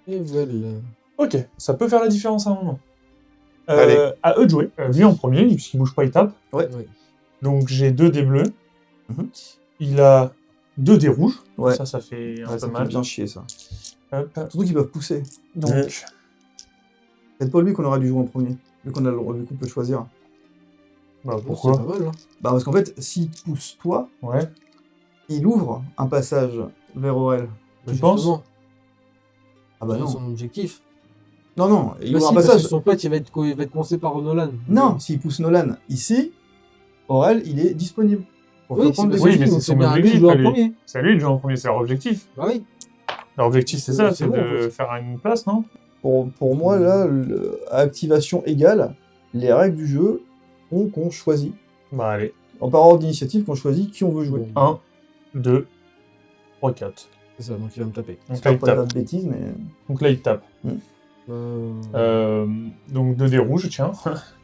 Et voilà. Ok, ça peut faire la différence à un moment. Allez. À eux de jouer. Lui en premier, puisqu'il bouge pas, il tape. Ouais. Donc j'ai 2 dés bleus. Mhm. Il a 2 dés rouges. Ouais. Ça fait un Ouais, peu ça fait mal. bien chier, ça. Hop. Surtout qu'ils peuvent pousser. Donc, C'est pas lui qu'on aurait dû jouer en premier, vu qu'on peut choisir. bah Bon, pourquoi c'est pas mal, hein. Bah, parce qu'en fait, s'il pousse toi, Ouais. il ouvre un passage vers Aurel. Tu penses Justement, Ah bah c'est non. son objectif. Non, il Bah ouvre si, un parce passage. que son pote, il va être coincé par Nolan. Non, s'il pousse Nolan ici, Aurel, il est disponible. Pour Oui, te prendre c'est des Oui, possible, mais donc c'est c'est son bien à lui de objectif, jouer en à lui. premier. C'est lui de jouer en premier, c'est leur objectif. Bah oui. Leur objectif, c'est ça, C'est c'est bon, de en fait. faire une place, non Pour moi, là, à activation égale, les règles du jeu font qu'on choisit, Bah allez. en par ordre d'initiative, qu'on choisit qui on veut jouer. Bon, 1, 2, 3, 4. c'est ça, donc il va me taper. Donc là, J'espère il pas tape. faire de bêtises, mais... Donc là, il tape. Donc 2 dés rouges, tiens.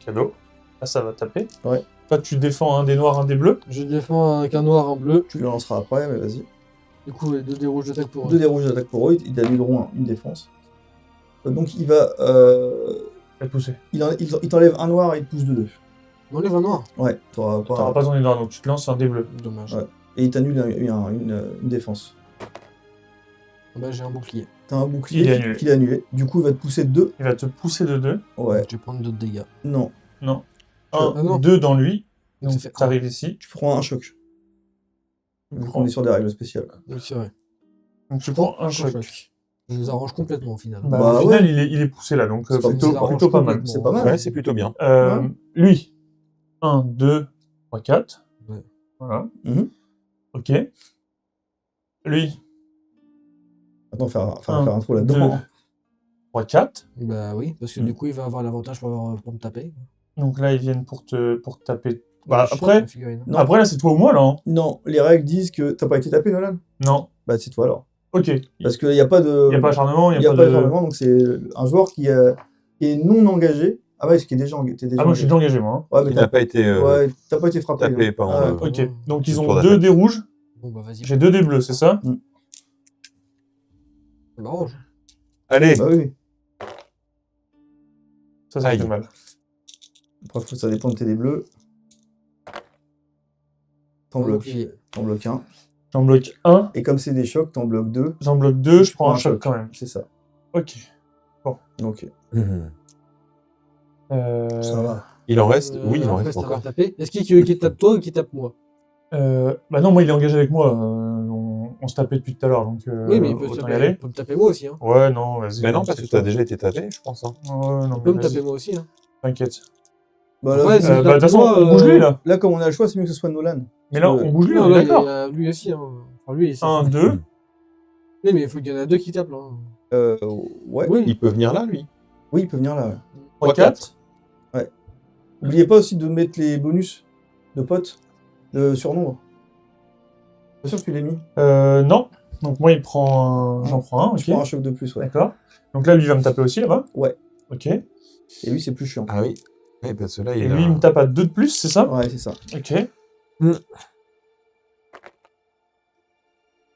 Cadeau. Là, ça va taper. Ouais. Toi, tu défends un des noirs, un des bleus. Je défends avec un noir, un bleu. Tu le lanceras après, mais vas-y. Du coup, 2 dés rouges d'attaque pour eux. 2 dés rouges d'attaque pour eux, ils annuleront une défense. Donc il va... Elle poussé. il t'enlève un noir et il te pousse de 2. On enlève un noir. Ouais, t'auras T'auras pas... pas ton noir, donc tu te lances un des bleus. Dommage. Ouais. Et il t'annule une défense. Bah, j'ai un bouclier. T'as un Il est bouclier annulé. qu'il a annulé. Du coup, il va te pousser de 2. Il va te pousser de 2. Ouais, Donc, je vais prendre d'autres dégâts. non. Non. Ah non. 2 dans lui. Donc, Donc ça fait t'arrives ici. Tu prends un choc. Vu qu'on est sur des règles spéciales. Donc c'est vrai. Donc tu prends un choc. Je nous arrange complètement au final. Bah, Bah au final, ouais. il est poussé là, donc C'est pas- plutôt, ça arrange plutôt pas mal. complètement. C'est pas mal. Ouais, c'est plutôt bien. Ouais. Lui, 1, 2, 3, 4. Ouais. Voilà. Mhm. Ok. Lui, Attends, faire Un, un trou là-dedans. 2. 3, 4. Bah oui, parce que du coup, il va avoir l'avantage pour me taper. Donc là, ils viennent pour te taper. Bah, Bah, je après, chante, la figurine. Non. après là, c'est toi ou moi, là. Hein. Non, les règles disent que t'as pas été tapé, Nolan. Non. Bah, c'est toi alors. Ok. Il Parce qu'il n'y a pas de. n'y a pas acharnement, il Il n'y a pas de... d'acharnement, donc c'est un joueur qui est non engagé. Ah ouais, ce qui est déjà engagé. Ah, moi, je suis déjà engagé, moi. Ouais, mais Il n'a pas été ouais, t'as pas été frappé. tapé hein. pendant Ah, le- ouais. Ok. Donc, ils Tour ont d'attaque. 2 dés rouges. Bon bah vas-y. J'ai 2 dés bleus, c'est ça Ça m'arrange. Allez, Bah oui. Ça Aïe. fait mal. Après, ça dépend de tes dés bleus. T'en bloques. T'en bloques un. J'en bloque 1, Et comme c'est des chocs, t'en bloques 2. j'en bloque 2, je prends un choc quand même. C'est ça. Ok. Ok. Mhm. Ça va. Il en reste Oui, il en après, reste ça va encore. taper. Est-ce qu'il veut qu'il tape toi ou qu'il tape moi? Bah non, moi, il est engagé avec moi. On se tapait depuis tout à l'heure, donc Oui, mais il peut, autant y il aller. peut me taper moi aussi. Hein. Ouais, non, vas-y. Mais non, parce que tu as déjà été tapé, je pense. Hein. Ouais, non, Il peut mais me taper vas-y. moi aussi. Hein. T'inquiète. Bah, là, Ouais, c'est- Bah, de toute façon, moi, on bouge lui, là. là, comme on a le choix, c'est mieux que ce soit Nolan. Mais là, Ouais. on bouge lui, Non, on là, est il y d'accord. a lui aussi. Hein. Enfin, lui, c'est... 1, 2. Oui, mais il faut qu'il y en a deux qui tapent là. Ouais. Oui. Il peut venir là, lui. Oui, il peut venir là. Ouais. 3, 4. N'oubliez pas aussi de mettre les bonus de potes, de surnombre. Bien sûr que tu l'as mis. Non. Donc moi, il prend j'en prends un, Je ok. prends un choc de plus, ouais. D'accord. Donc là, lui, il va me taper aussi, là-bas. Ouais. Ok. Et lui, c'est plus chiant. Ah oui. Oui, parce que là, Et il lui, il me tape à 2 de plus, c'est ça? Ouais, c'est ça. Ok.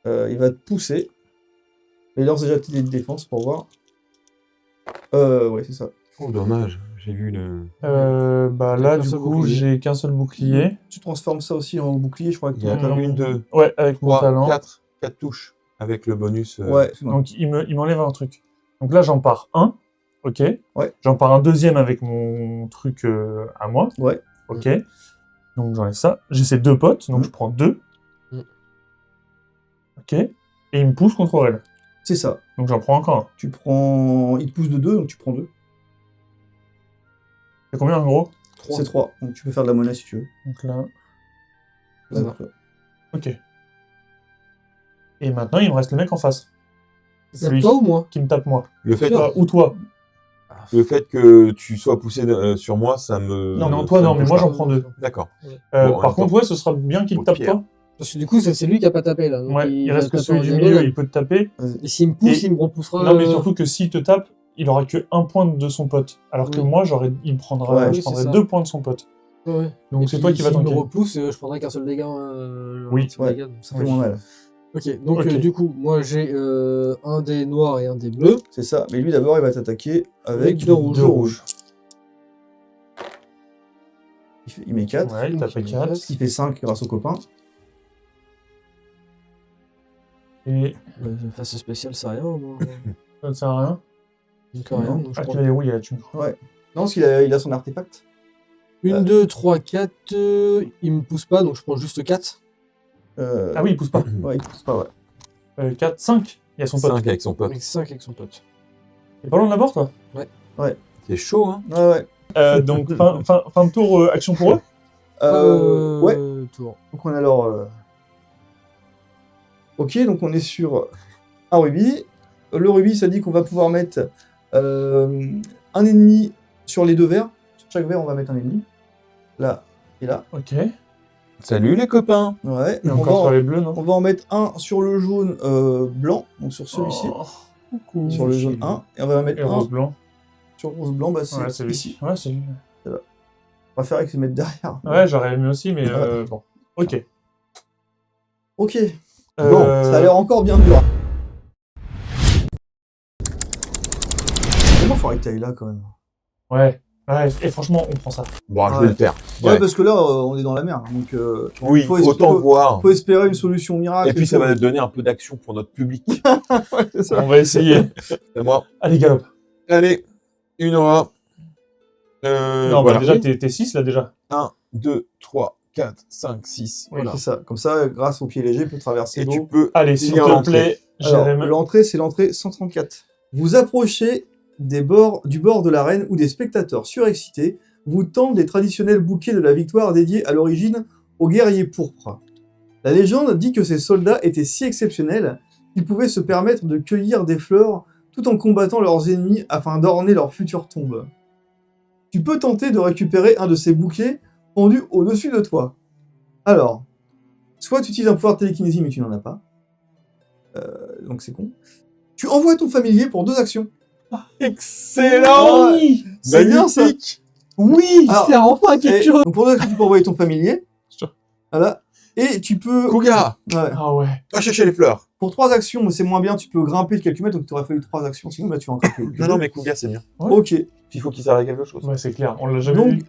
Il va te pousser. Il lance déjà tes dés de défense pour voir. Ouais, c'est ça. Oh, dommage. J'ai vu le... Bah T'as là, qu'un du seul coup, bouclier. j'ai qu'un seul bouclier. Tu transformes ça aussi en bouclier, je crois. Avec Il y a ton talent. 1, 2, Ouais, avec mon 3, talent. 4 touches avec le bonus. Ouais, c'est bon. Donc il m'enlève un truc. Donc là, j'en pars 1. Ok. Ouais. J'en pars un deuxième avec mon truc à moi. Ouais. Ok. Donc j'enlève ça. J'ai ces 2 potes, donc Mhm. je prends 2. Mhm. Ok. Et il me pousse contre elle. C'est ça. Donc j'en prends encore un. Tu prends... Il te pousse de 2, donc tu prends 2. C'est combien en gros? C'est 3. Donc tu peux faire de la monnaie si tu veux. Donc là. Ça Donc, va. Ok. Et maintenant, il me reste le mec en face. C'est Celui toi ou moi? qui me tape moi. Le fait, Toi ou toi. le fait que tu sois poussé sur moi, ça me. Non, toi ça non, me mais touche moi pas. j'en prends 2. D'accord. Bon, en Par même contre, temps. ouais, ce sera bien qu'il te Au tape pire. toi. Parce que du coup, c'est lui qui a pas tapé là. Donc Ouais, il va reste que taper celui en du diagonale. milieu, il peut te taper. Et s'il me pousse, Et- il me repoussera. Non, mais surtout que s'il te tape, il aura que 1 point de son pote. Alors que Oui. moi, il me prendra, Ouais, je oui, prendrai c'est ça. 2 points de son pote. Ouais. Donc Et c'est puis, toi qui vas s'il me tanker. repousse, je prendrai qu'un seul dégât. Oui. un seul Ouais. dégât, donc Ça fait moins mal. Ok, donc Ok. du coup, moi j'ai un dé noir et un dé bleu. C'est ça. Mais lui, d'abord, il va t'attaquer avec Avec deux rouges. deux rouges. Il met 4. Ouais, il tape Ok, 4. Il fait 5 grâce au copain. Et Face spéciale, c'est rien. Moi. ça ne sert à rien. Donc rien. Donc, je Ah, prends tu vas dérouiller là, tu me crois. Ouais. Non, parce qu'il a son artefact. 1, 2, 3, 4. Il me pousse pas, donc je prends juste 4. Ah oui, il pousse pas. Ouais, il pousse pas, ouais. 4, 5. Il y a son pote. 5 avec son pote. Avec 5 avec son pote. T'es pas loin de la mort, toi. C'est chaud, hein. Ouais, ouais. Donc, fin de tour, action pour eux. Ouais. Tour. Donc on a alors... Ok, donc on est sur un rubis. Le rubis, ça dit qu'on va pouvoir mettre un ennemi sur les 2 verres. Sur chaque verre, on va mettre un ennemi. Là et là. Ok. Salut les copains. Ouais. Et On encore sur va, les bleus, non? on va en mettre un sur le jaune blanc, donc sur celui-ci. Oh, coucou. Sur le jaune 1. Et on va en mettre Et un rose blanc. sur rose blanc, bah c'est Ouais, c'est lui. ici. Ouais, c'est lui. On va faire avec se mettre derrière. Ouais, j'aurais aimé aussi, mais bon. Ok. Ok. Bon, Ça a l'air encore bien dur. Comment faudrait que t'ailles là quand même? Ouais. Ouais, et franchement, on prend ça. Bon, je Ouais. vais le faire. Ouais, Ouais. parce que là, on est dans la merde. Donc, Oui, faut espérer- autant voir. faut espérer une solution miracle. Et puis ça tout. va donner un peu d'action pour notre public. Ouais, c'est ça. On va essayer. Et moi. Allez, galope. Allez, une aura. Non, voilà. bah déjà, t'es 6 là déjà. 1, 2, 3, 4, 5, 6. Oui. C'est ça. Comme ça, grâce au pied léger, il peut traverser Et tu l'eau. peux. Allez, s'il Finir te l'entrée. plaît, Alors, Jérémy. l'entrée, c'est l'entrée 134. Vous approchez du bord de l'arène où des spectateurs surexcités vous tendent les traditionnels bouquets de la victoire dédiés à l'origine aux guerriers pourpres. La légende dit que ces soldats étaient si exceptionnels qu'ils pouvaient se permettre de cueillir des fleurs tout en combattant leurs ennemis afin d'orner leur future tombe. Tu peux tenter de récupérer un de ces bouquets pendus au-dessus de toi. Alors, soit tu utilises un pouvoir de télékinésie mais tu n'en as pas. Donc c'est con. Tu envoies ton familier pour 2 actions. Excellent. Oui. C'est bien ça. Magnifique. Oui. Alors, C'est enfin quelque Et chose. donc pour 2 actions, tu peux envoyer ton familier. Sûr. Voilà. Et tu peux... Kuga, Ouais. Ah ouais. va chercher les fleurs. Pour 3 actions, mais c'est moins bien, tu peux grimper de quelques mètres, donc tu aurais fallu 3 actions, sinon là tu vas encore plus. Non, non, mais Kuga, c'est bien. Ok. Il faut qu'il serve à quelque chose. Ouais, c'est clair. On l'a jamais Donc, vu.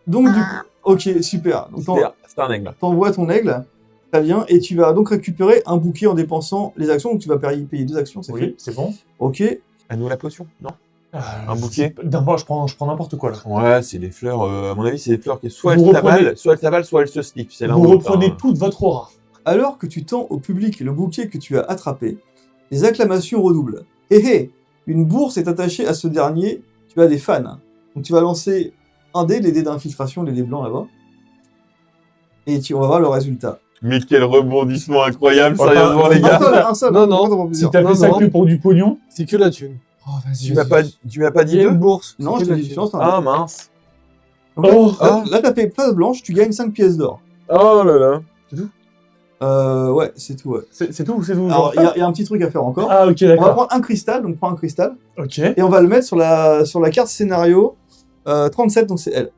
donc du coup... Ok, super. Donc C'est un aigle. t'envoies ton aigle. Très bien. Et tu vas donc récupérer un bouquet en dépensant les actions, donc tu vas payer 2 actions, c'est Oui, fait. c'est bon. Ok. À nous la potion, non? Un bouquet. D'abord, je prends n'importe quoi là. Ouais, c'est des fleurs. À mon avis, c'est des fleurs qui soit Vous elles t'avalent, reprenez- soit elles se sniffent. C'est l'un Vous ou l'autre, reprenez hein. toute votre aura. Alors que tu tends au public le bouquet que tu as attrapé, les acclamations redoublent. Hé hé, une bourse est attachée à ce dernier, tu as des fans. Donc tu vas lancer un dé, les dés d'infiltration, les dés blancs là-bas. Et on va voir le résultat. Mais quel rebondissement incroyable, Enfin, sérieusement, les gars. Un seul, Non, on non. va t'en Si plusieurs. t'as fait Non, ça non. que pour du pognon. C'est que la thune. Oh, vas-y. Tu m'as pas Il dit y a deux? une bourse. Non, C'est je que te de dis, la tu lances un dé. Ah mince. Donc là, Oh, là, t'as fait place blanche, tu gagnes 5 pièces d'or. Oh là là. Ouais, c'est tout, ouais. c'est tout ou c'est tout? Alors, il y a un petit truc à faire encore. Ah, ok, On va d'accord. prendre un cristal, donc prends un cristal, Ok. et on va le mettre sur la carte scénario 37, donc c'est elle.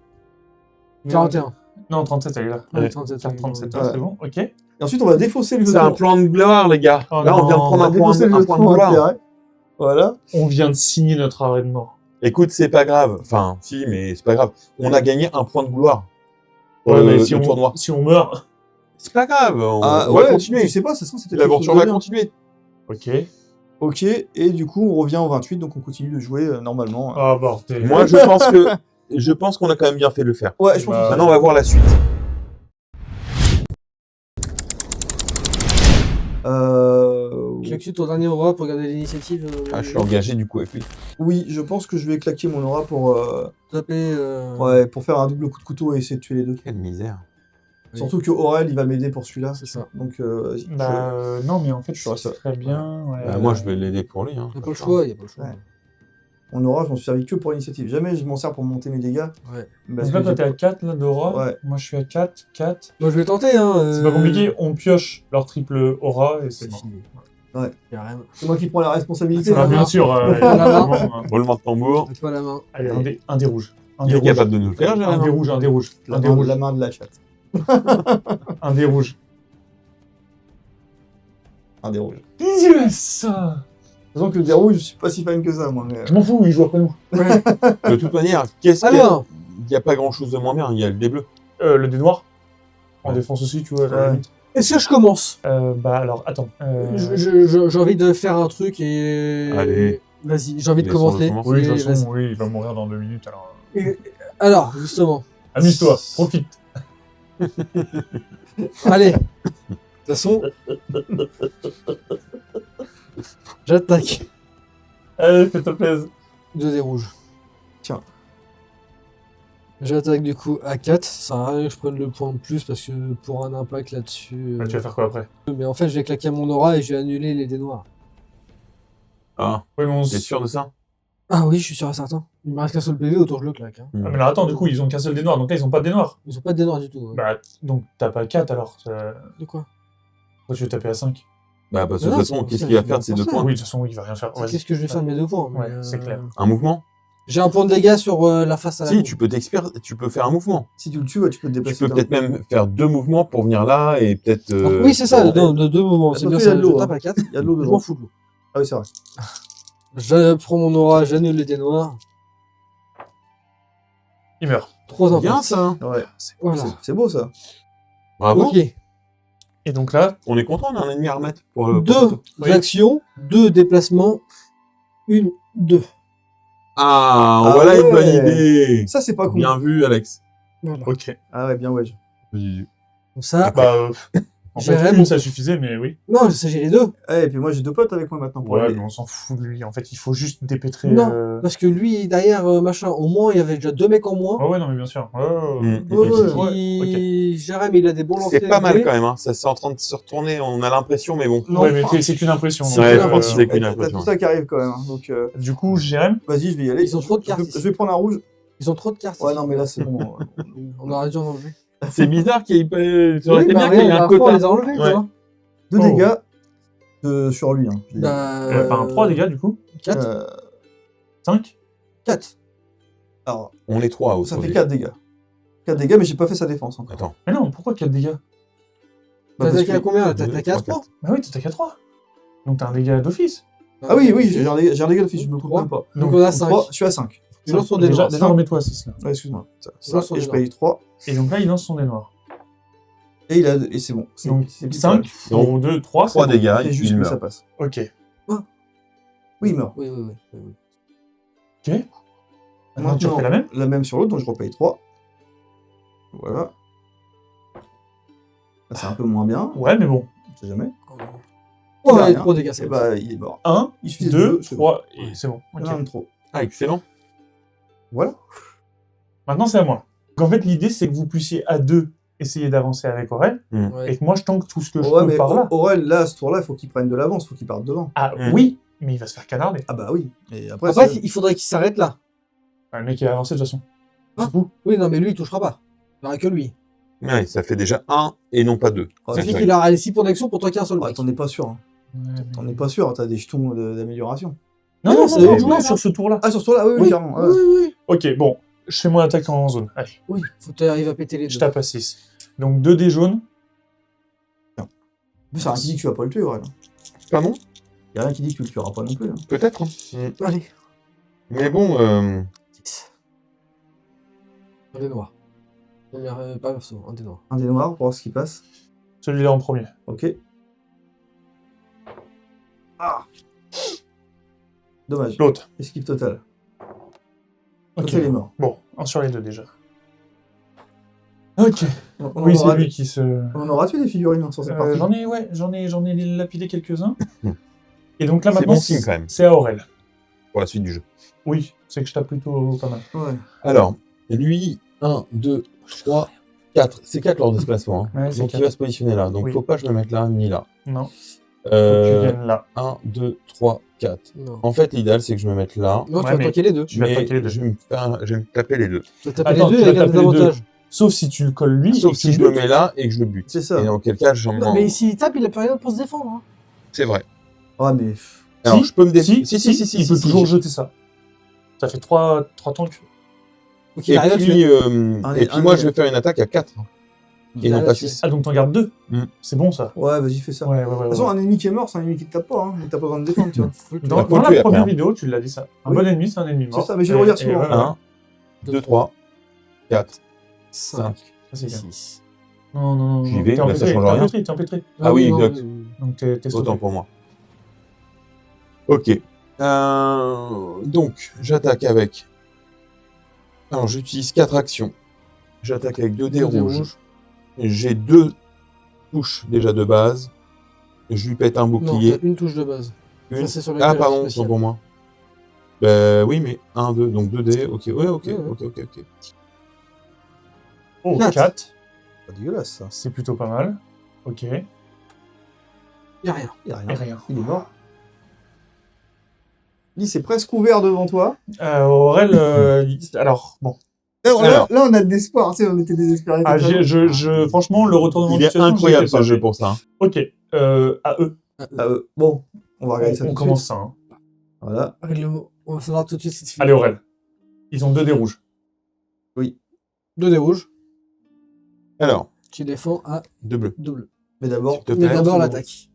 41. Non, 37, elle est là. Ouais. 37. Carte 37, Ouais. c'est bon, ok. Et ensuite, on va défausser le C'est un jeton. plan de gloire, les gars. Oh Là, on vient de non, prendre On va un point, défausser le un point de jeton gloire. intérêt. Voilà. On vient de signer notre arrêt de mort. Écoute, c'est pas grave. Enfin, si, mais c'est pas grave. On a gagné un point de gloire. Ouais, mais le si tournoi. si on meurt. C'est pas grave. On Ah, va ouais, continuer. Tu sais pas, ça se trouve, c'était L'aventure quelque va chose de bien. continuer. Ok. Ok, et du coup, on revient au 28, donc on continue de jouer normalement. Ah, bordel. Moi, je pense qu'on a quand même bien fait de le faire. Ouais, je pense que Maintenant, on va voir la suite. Claque-tu ton dernier aura pour garder l'initiative Je suis engagé du coup avec lui. Oui, je pense que je vais claquer mon aura pour, taper. ouais, pour faire un double coup de couteau et essayer de tuer les deux. Quelle misère. Oui. Surtout que Aurel, il va m'aider pour celui-là. C'est ça. Donc, vas-y. Non, mais en fait, Je suis c'est ça. très bien. Ouais. Bah, moi, je vais l'aider pour lui. Hein. Il n'y a pas le choix, il n'y a pas le choix. Ouais. Mon aura, je m'en suis servi que pour l'initiative. Jamais je m'en sers pour monter mes dégâts. Ouais. Parce Donc là, que toi, j'ai t'es à pas- 4 là, d'aura. Ouais. Moi, je suis à 4. Moi, je vais tenter, hein. C'est pas compliqué, on pioche leur triple aura et c'est C'est bon. fini. Ouais. Carrément. C'est moi qui prends la responsabilité. Ah, Ah, hein. bien sûr. Vraiment, évidemment, Roulement de tambour. Mets-toi la main. Allez, un des rouges. Un Il des est rouges. capable de nous le faire, Un des Jérémy. rouges, un des rouges. La Un des main, rouges. la main de la chatte. Un des rouges. Un des rouges. Yes! De toute façon, que le des rouges, je suis pas si fan que ça, moi. Mais... Je m'en fous, il joue après nous. De toute manière, qu'est-ce qu'il y a Alors, Il n'y a pas grand-chose de moins bien. Il y a le dé bleu. Le dé noir. En Ouais. défense aussi, tu vois. à la Ouais. limite. est-ce que je commence Bah alors, attends. J'ai envie de faire un truc et. Allez. Vas-y, j'ai envie de Laissons-le commencer. commencer. Oui, de Et toute vas-y. façon, oui, il va mourir dans 2 minutes. Alors, justement. Amuse-toi, profite. Allez. De toute façon. J'attaque. Allez, fais-toi plaisir. 2 dés rouges. Tiens. J'attaque du coup à 4. Ça sert à rien que je prenne le point de plus parce que pour un impact là-dessus. Tu vas faire quoi après? Mais en fait, je vais claquer mon aura et je vais annuler les dés noirs. Ah, Oui, mais on t'es sûr de ça Ah oui, je suis sûr et certain. Il me reste qu'un seul PV, autant je le claque. Hein. Ah, mais alors attends, du coup, ils ont qu'un seul dé noir, donc là, ils ont pas de dé noir. Ils ont pas de dés noirs du tout. hein. Bah, donc t'as pas 4 alors. De quoi Pourquoi tu veux taper à 5? Bah, parce que de Non, toute façon, c'est qu'est-ce ça, qu'il va je faire vais de ces en 2 faire. points Oui, de toute façon, il va rien faire. C'est Vas-y. qu'est-ce que je vais faire de mes 2 points. mais, Ouais, c'est clair. Un mouvement J'ai un point de dégâts sur la face à la Si, cour. tu peux faire un mouvement. Si tu le tues, ouais, tu peux te Tu déplacer. peux d'un peut-être coup. même faire 2 mouvements pour venir là et peut-être. Oui, c'est ça, bon, de 2 mouvements. C'est Attention, bien il y a ça. de Je l'eau, tape hein. à 4. Il y a de l'eau Je dedans. m'en fous de l'eau. Ah oui, c'est vrai. Je prends mon aura, j'annule les dés noirs. Il meurt. 3 Bien impacts. ça. Ouais. Voilà. C'est beau, ça. Bravo. Ok. Et donc là, On est content, on a un ennemi à remettre. Pour le- 2 Oui. actions, 2 déplacements, 1, 2. Ah, Ah voilà une ouais. bonne idée. Ça, c'est pas con. Bien vu, Alex. Voilà. ok. Ah ouais, bien ouais. Comme ça. Bah, en fait, Jérém. une, ça suffisait, mais oui. Non, il s'agit les 2. Eh, et puis moi, j'ai 2 potes avec moi maintenant pour Ouais, aider. mais on s'en fout de lui. En fait, il faut juste dépêtrer. Non. Parce que lui, derrière, machin, au moins, il y avait déjà 2 mecs en moins. Ah ouais, non, mais bien sûr. Mm. Jérém, il a des bons lancers. C'est pas mal quand même, hein. Ça c'est en train de se retourner, on a l'impression, mais bon. Non, Ouais, mais c'est qu'une impression. C'est donc, Ouais, qu'une je pense que impression. c'est qu'une T'as impression. tout ça qui arrive quand même. hein. Donc, Du coup, Jérém, vas-y, je vais y aller. Ils ont trop de cartes Je vais prendre un rouge. Ils ont trop de cartes. Ouais, ici. non, mais là, c'est bon. On aurait dû en enlever. C'est bizarre qu'il y ait. Ça aurait Oui, été bah, bien qu'il y ait regarde, un la fois, on quota. les a enlevés, Ouais. quoi. 2 Oh. dégâts sur lui. Hein, je veux dire. enfin 3 dégâts du coup. 4. 5. 4. Alors, On est 3 ça aujourd'hui. fait 4 dégâts. 4 dégâts, mais j'ai pas fait sa défense encore. Attends. Mais non, pourquoi 4 dégâts? Bah, T'as parce attaqué à que- combien là? deux, T'as attaqué à trois, 3. Bah oui, t'attaques à 3. Donc t'as un dégât d'office. Ah oui, j'ai un dégât d'office, je me trompe même pas. Donc on a Donc, 5. 3, je suis à 5. Il lance son dé Déjà, noir. déjà remets-toi à 6 là. Ouais, excuse-moi. Il lance son Et dé je noir. paye 3. Et donc là, il lance son dé noir. Et c'est bon. C'est- Donc c'est pile 5, poil. donc 2, 3, 3 c'est dégâts, C'est juste il que ça meurt. passe. Ok. Oui, il meurt. Oui. Ok. Maintenant, tu refais la même. La même sur l'autre, donc je repaye 3. Voilà. Là, c'est un peu moins bien, Ouais, mais bon. on sait jamais. Oh, Bah, ouais, rien. 3 dégâts, Et c'est bah, il est mort. 1, Il suffit de 2, deux, c'est 3, et c'est bon. Il Ok. y en a un de trop. Ah, excellent. Voilà. Maintenant, c'est à moi. Donc en fait, l'idée, c'est que vous puissiez à 2 essayer d'avancer avec Aurel, et que moi, je tank tout ce que je Ouais, peux mais par là. Aurel, là, à ce tour-là, il faut qu'il prenne de l'avance, il faut qu'il parte devant. Ah Mm. oui, mais il va se faire canarder. Ah bah oui. Et après, Après, c'est- il faudrait qu'il s'arrête là. Ah, le mec, il a avancé de toute façon. Hein C'est tout. Oui, non, mais lui, il touchera pas. Il n'y aura que lui. Ouais, ça fait déjà 1 et non pas 2. Ouais, Ça c'est fait vrai. qu'il aura les 6 points d'action pour toi qu'un seul Ouais, mec. t'en es pas sûr. Hein. T'en es pas sûr, t'as des jetons d'amélioration. Non, non, non, c'est non, eux qui non, jouent. sur ce tour-là. Ah, sur ce tour-là, oui, Oui, clairement. ouais. oui. Ok, bon, je fais mon attaque en zone. Allez, Oui, faut que tu arrives à péter les je deux. tape à 6. Donc 2 dés jaunes. Mais ça rien qui dit que tu vas pas le tuer, Aurel. Pardon Y'a rien qui dit que tu le tueras pas non plus. Hein. Peut-être. Hein. Allez. Mais bon, 1 dé noir. Pas perso, 1 dé noir. Un des noirs pour voir ce qui passe. Celui-là en premier. Ok. Ah. Dommage. L'autre. Esquive totale. Ok. Total est mort. Bon, un sur les deux déjà. Ok. On Oui, en aura- c'est lui qui se. On aura tué des figurines hein, sur cette partie. J'en ai lapidé quelques-uns. Et donc là C'est maintenant, bon signe, quand même. c'est à Aurel. Pour la suite du jeu. Oui, c'est que je tape plutôt pas mal. Ouais. Alors, lui, 1, 2, 3, 4. C'est 4 lors de déplacement. Hein. Ouais, c'est Donc, il quatre. va se positionner là. Donc, Oui. faut pas que je me mette là, ni là. Non, faut que tu viennes là. 1, 2, 3, 4. Non. En fait, l'idéal, c'est que je me mette là. Non, tu Ouais, vas mais- attaquer les deux. Tu vas Mais attaquer les deux. je vais me taper les deux. Tu vas taper Attends, les tu deux vas avec un taper les deux. désavantage. Sauf si tu le colles lui. Sauf et que si tu je le butes. mets là et que je le bute. C'est ça. Et dans quel cas, j'en Non, mais s'il tape, il a plus rien pour se défendre. Hein. C'est vrai. Ah, mais. Alors, Si, je peux me défendre. Si, il peut toujours jeter ça. Ça fait 3 tanks. Donc Et il a rien puis, Un- moi, un- je vais faire une attaque à 4. Et non pas 6. Ah, donc t'en gardes 2. Mm. C'est bon ça. Ouais, vas-y, fais ça. Ouais. De toute façon, un ennemi qui est mort, c'est un ennemi qui te tape pas. Hein. Il t'a pas besoin de défendre, tu vois. Dans, Bah, faut dans le la tuer première après, hein. vidéo, tu l'as dit ça. Un Oui. bon ennemi, c'est un ennemi mort. C'est ça, mais je vais le redire Et souvent. voilà. 1, 2, 3, 4, 5, 5. Ça, c'est bien. 6. Non. J'y vais, T'es bah, ça change rien. T'es empêtré. Ah oui, exact. Donc t'es sauvé. Autant pour moi. Ok. Donc, j'attaque avec. Alors, j'utilise 4 actions. J'attaque avec 2 dés Deux dés rouges. rouges. J'ai 2 touches déjà de base. Je lui pète un Non, bouclier. t'as une touche de base. Une. Ça, c'est sur Ah, lequel pardon, c'est c'est spécial. pour moi. Oui, mais 1, 2, donc 2 dés. Ok, ouais, ok, Ouais. ok. Oh, Quatre. 4. Pas dégueulasse, ça. C'est plutôt pas mal. Ok. Il y a rien. Il y a rien. Et rien. Il est mort. Lui, c'est presque ouvert devant toi. Aurel, alors, bon. Alors. Là, on a de l'espoir, tu sais, on était désespérés. Ah, totalement. franchement, le retournement Il de est situation, incroyable j'y étais ce jeu pas. pour ça. Hein. Ok, à eux. Bon, on va regarder ça. On tout de commence suite. ça. Hein. Voilà. On va savoir tout de suite si tu fais. Allez, Aurel. Ils ont 2 dés rouges. 2 dés rouges. Alors, Tu défends à 2 bleus. double. Mais d'abord, S'il te Mais plaît. d'abord l'attaque.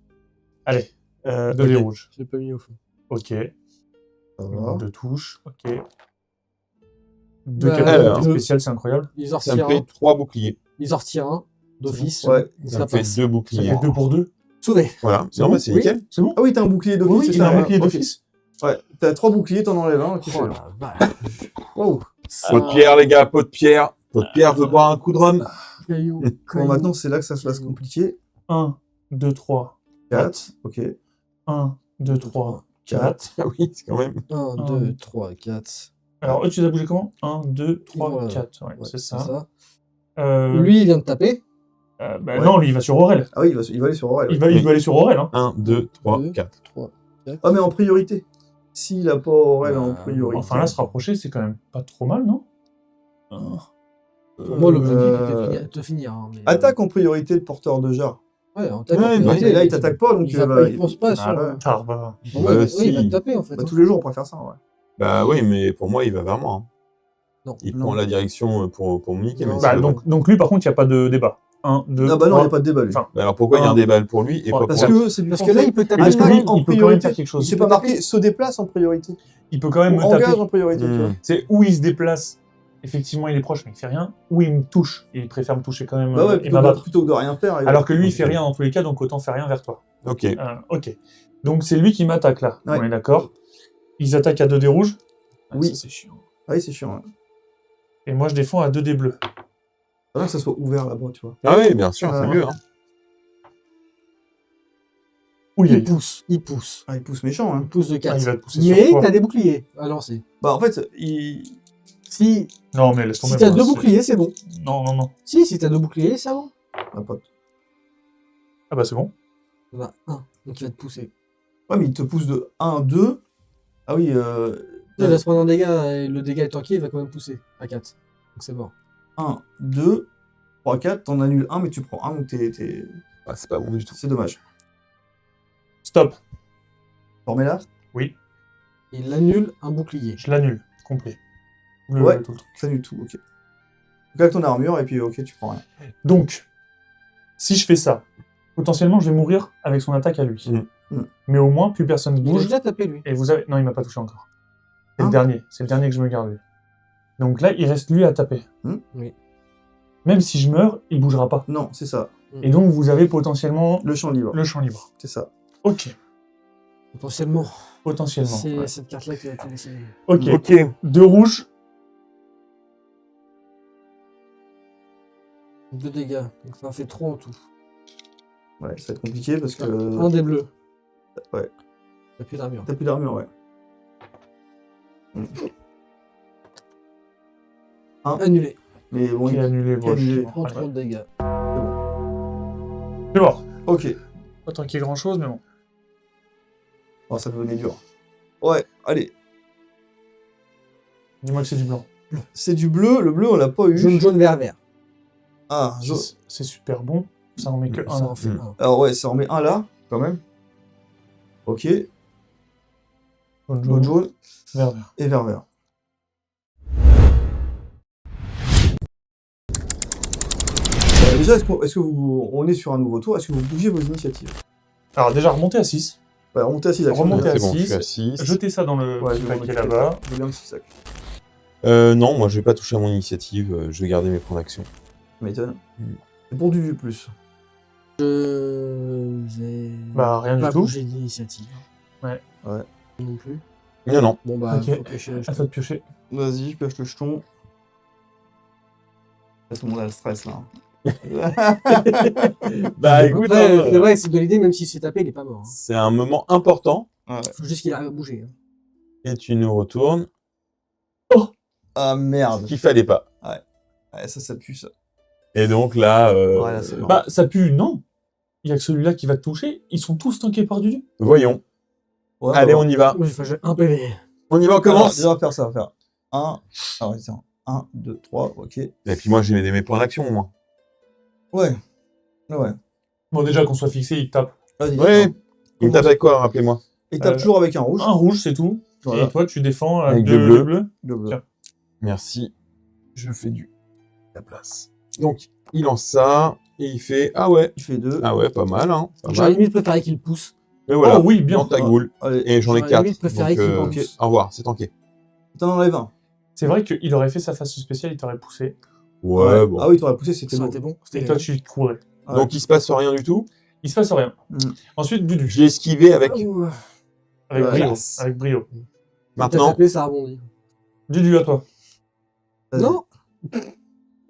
Allez, 2 Ok. dés rouges. Je l'ai pas mis au fond. Ok. ça va. 2 touches. Ok. 2 Bah, capacités deux. spéciales, c'est incroyable. Ils en Ça me retirent fait un. 3 boucliers. Ils en retirent un d'office. Ouais. Ça me fait 2 Ça boucliers. fait 2 pour 2. Sauvé. Voilà. C'est Non, bon bah, c'est Oui. nickel. C'est bon? Ah oui, t'as un bouclier d'office, Oui, c'est il ça a un ouais. bouclier Ok. d'office. Ouais, t'as 3 boucliers, t'en enlèves un. Ok, c'est Oh bon. la vache. Wow. Pot de pierre, les gars, pot de pierre. Pot de pierre veut boire un coup de rhum. Caillou. Bon, maintenant, c'est là que ça se passe compliqué. 1, 2, 3. 4, ok. 1, 2, 3, 4. Ah oui, c'est quand même. 1, 2, 3, 4. Alors, eux, tu les as bougés comment? 1, 2, 3, Voilà. 4. Ouais, Ouais, c'est ça. Lui, il vient de taper. Bah Ouais. non, lui, il va sur Aurel. Ah oui, il va aller sur Aurel. Il ouais. va aller sur Aurel. Hein. 1, 2, 3, Deux. 4. 3. Ah, mais en priorité. S'il a pas Aurel en Bah, priorité. Enfin, là, se rapprocher, c'est quand même pas trop mal, non? Pour moi, l'objectif Euh, est de te finir. Hein, mais... Attaque en priorité le porteur de jar. Ouais, en attaque. Ouais, en mais priorité, Et là, il t'attaque pas, donc il va va- pas, il pense pas sur. Ah, tard, bah. Pour moi, il va- Bah, oui, il va si. te taper en fait. Bah, hein. tous les jours, on pourrait faire ça, ouais. Bah oui, mais pour moi, il va vers moi. Hein. Non. Il Non. prend la direction pour me niquer. Non. mais Bah, c'est donc lui, par contre, il n'y a pas de débat. 1, 2, Ah bah non, il 3. n'y a pas de débat, lui. Enfin, Bah alors pourquoi il y a un débat pour lui et Parce pas Parce pour moi que c'est du Parce que là, il peut taper. Parce que Attaque lui, en il peut quand même priorité. faire quelque chose. C'est pas marqué se déplace en priorité. Il peut quand même Ou me engage taper. en priorité, tu vois. C'est où il se déplace, effectivement, il est proche, mais il fait rien. Ou il me touche, et il préfère me toucher quand même Bah ouais, et m'abattre. plutôt que de rien faire. Alors que lui, il fait Ok. rien dans tous les cas, donc autant faire rien vers toi. Ok. Ok. Donc c'est lui qui m'attaque là. Ouais. On est d'accord. Ils attaquent à 2 dés rouges. Ah, Oui. ça, c'est chiant. Ah oui, c'est chiant. Ouais. Et moi, je défends à 2 dés bleus. C'est bien que ça soit ouvert là-bas, tu vois. Ah oui, bien sûr, c'est Ah. mieux. Hein. Oui, Il pousse. Il pousse. Ah, il pousse méchant, hein. Il pousse de Ah, 4. il va te pousser sur Mais toi. t'as des boucliers à lancer. Bah, en fait, il. Si, Non, mais laisse tomber. si t'as moi, 2 c'est- boucliers, c'est bon. Non. Si t'as 2 boucliers, c'est bon. Ah, pote. Ah bah c'est bon. Bah, 1. Donc il va te pousser. Ouais, mais il te pousse de 1, 2. Ah oui, Il va se prendre un dégât et le dégât est tanké, il va quand même pousser à 4. Donc c'est mort. 1, 2, 3, 4. T'en annules 1, mais tu prends 1, donc Ah, c'est pas bon du tout. c'est dommage. Stop. Formez là. Il annule un bouclier. Je l'annule. Complet. Ouais. Tout le truc. Ça annule tout, ok. Donc avec ton armure, et puis ok, tu prends rien. Donc, si je fais ça, potentiellement, je vais mourir avec son attaque à lui. Mm. Mais au moins, plus personne ne Il a bouge. déjà tapé lui. Et vous avez... Non, il m'a pas touché encore. C'est Hein le dernier. C'est le dernier que je me garde, lui. Donc là, il reste lui à taper. Oui. Même si je meurs, il bougera pas. Non, c'est ça. Et donc, vous avez potentiellement Le champ libre. le champ libre. C'est ça. Ok. Potentiellement. Potentiellement. C'est Ouais. cette carte-là qui a été laissée. Ok. Ok. 2 rouges. 2 dégâts. Donc ça en fait 3 en tout. Ouais, ça va être compliqué parce que. Un des bleus. Ouais. T'as plus d'armure. T'as plus d'armure, ouais. Annulé. Mais bon, Qui est annulé. qui est annulé. Bon, Prends ouais. 3 de dégâts. C'est mort. Ok. Pas tant qu'il y ait grand chose, mais bon. Oh, ça devenait dur. Ouais, allez. Dis-moi que c'est du blanc. C'est du bleu. Le bleu, on l'a pas eu. Jaune, jaune, vert, vert. Ah, jaune. C'est super bon. Ça en met que Ça un. en fait Mm. un. Alors, ouais, ça en met un là, quand même. Ok. Jaune, Jaune, jaune vert, vert. et vert, vert. Déjà, est-ce que vous. On est sur un nouveau tour. Est-ce que vous bougez vos initiatives? Alors déjà, remontez à 6. Ouais, remontez à 6 actions. Remontez à C'est bon, je 6. suis à 6. Jetez ça dans le Ouais, petit je vais paquet m'en occuper. là-bas. Je veux bien le 6 sacs. Non, moi je vais pas toucher à mon initiative, je vais garder mes points d'action. Ça m'étonne. Mm. C'est pour du plus. Je vais. Bah, rien du pas tout. bouger d'initiative. Ouais. Ouais. Non plus. Non, non. Bon bah, Ok. faut pêcher le À toi de piocher. Vas-y, pioche le jeton. Là, tout le monde a le stress là. Bah écoute, Ouais, c'est vrai, c'est de l'idée, même s'il se fait taper, il est pas mort. Hein. c'est un moment important Ouais. Faut juste qu'il arrive à bouger. Hein. et tu nous retournes. Ah merde. Qu'il fallait pas. Ouais, ça pue ça. Et donc là, Ouais, là, c'est mort. Bah, ça pue, non. Il y a que celui-là qui va te toucher. Ils sont tous tankés par du. voyons. Ouais, Allez, ouais. on y va. Moi, j'ai fait un PV. On y va, on Alors, commence. déjà, on va faire ça, on va faire 1. Alors, attends. 1, 2, 3, ok. Et puis moi, j'ai mes points d'action, moi. Ouais. Ouais. Bon, déjà, qu'on soit fixé, il tape. Vas-y. Ouais. Il me tape avec quoi, rappelez-moi? Il tape toujours avec un rouge. Un rouge, c'est tout. Voilà. Et toi, tu défends Avec deux deux bleus. bleus. Le bleu. Tiens. Merci. Je fais la place. Donc, il lance ça, et il fait... Ah ouais. Il fait 2. Ah ouais, pas mal, hein. Pas J'aurais mal. limite préféré qu'il pousse. Mais voilà. Oh oui, bien. Dans ta goule. Allez. Et j'en ai J'aurais 4. limite préféré Donc, qu'il pense. Ok. au revoir, c'est tanké. T'en enlèves un. C'est vrai qu'il aurait fait sa phase spéciale, il t'aurait poussé. Ouais, bon. Ah oui, t'aurais poussé, c'était Ça aurait beau. été bon. Et C'était toi, tu courais. Ouais. Donc, il se passe rien du tout. Il se passe rien. Mm. Ensuite, Budu. J'ai esquivé avec... Avec Ouais. brio. Classe. Avec brio. Maintenant, Tapé, ça rebondit. Dudu, à toi. Vas-y. Non. Je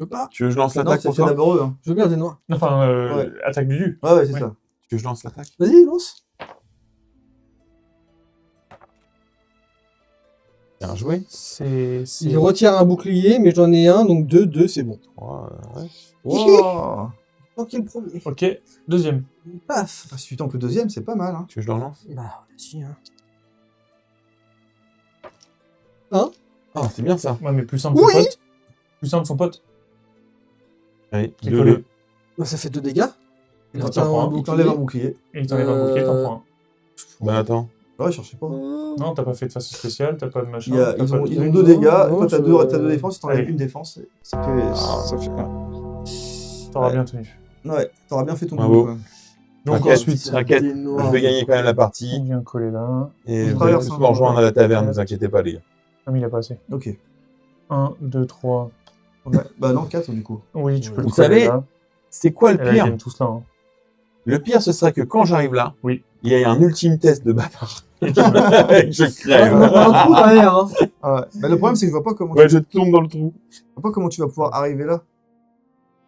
veux pas. tu veux que je lance Non, l'attaque c'est pour toi? d'abord eux. Hein. Je veux bien des noirs. Enfin, Ouais. attaque Dudu. Ouais, c'est Ouais. ça. Tu veux que je lance l'attaque? Vas-y, lance. Bien joué. C'est. Il retire un bouclier, mais j'en ai un, donc 2, c'est bon. Ouais. Wow. Ok, le premier. Ok, deuxième. Paf. Ah, si tu tentes le deuxième, c'est pas mal. Hein. Tu veux que je le relance? Bah, vas-y, hein. Ah, c'est bien ça. Ouais, mais plus simple Oui. son pote. Plus simple son pote. Allez, Qui est 2 collé. Bah, ça fait 2 dégâts. Il T'en retire prends un. un Il t'enlève un bouclier. bouclier. Et il t'enlève un bouquet, t'en prends un. Bah attends. Ouais, cherchez pas. Non, t'as pas fait de phase spéciale, t'as pas de machin. Il y a- t'as ils pas ont, de- ils ont Non, 2 dégâts. non, Toi, t'as je- 2 défenses, t'enlèves Allez. une défense. Ça fait mal. T'auras Ouais. bien tenu. Ouais, t'auras bien fait ton Bravo. boulot. Donc T'inquiète, ensuite, t'inquiète. Des Je noirs. vais gagner quand même la partie. on vient coller là. Et On vous allez traverse tous un me rejoindre à la taverne, ne Ouais. vous inquiétez pas, les gars. Ah, mais il a pas assez. Ok. 1, 2, 3. Ouais. Bah non, 4 du coup. Oui, tu peux Vous le coller savez, là. C'est quoi Et le là, ils pire? viennent tous là. Hein. Le pire, ce serait que quand j'arrive là, Oui. il y ait un ultime test de bâtard. Et tu meurs. Et que je Ouais, crève. on a pas un trou derrière, hein. Ah ouais. Bah, le problème, c'est que je vois pas comment, Ouais, je tombe dans le trou. je vois pas comment tu vas pouvoir arriver là.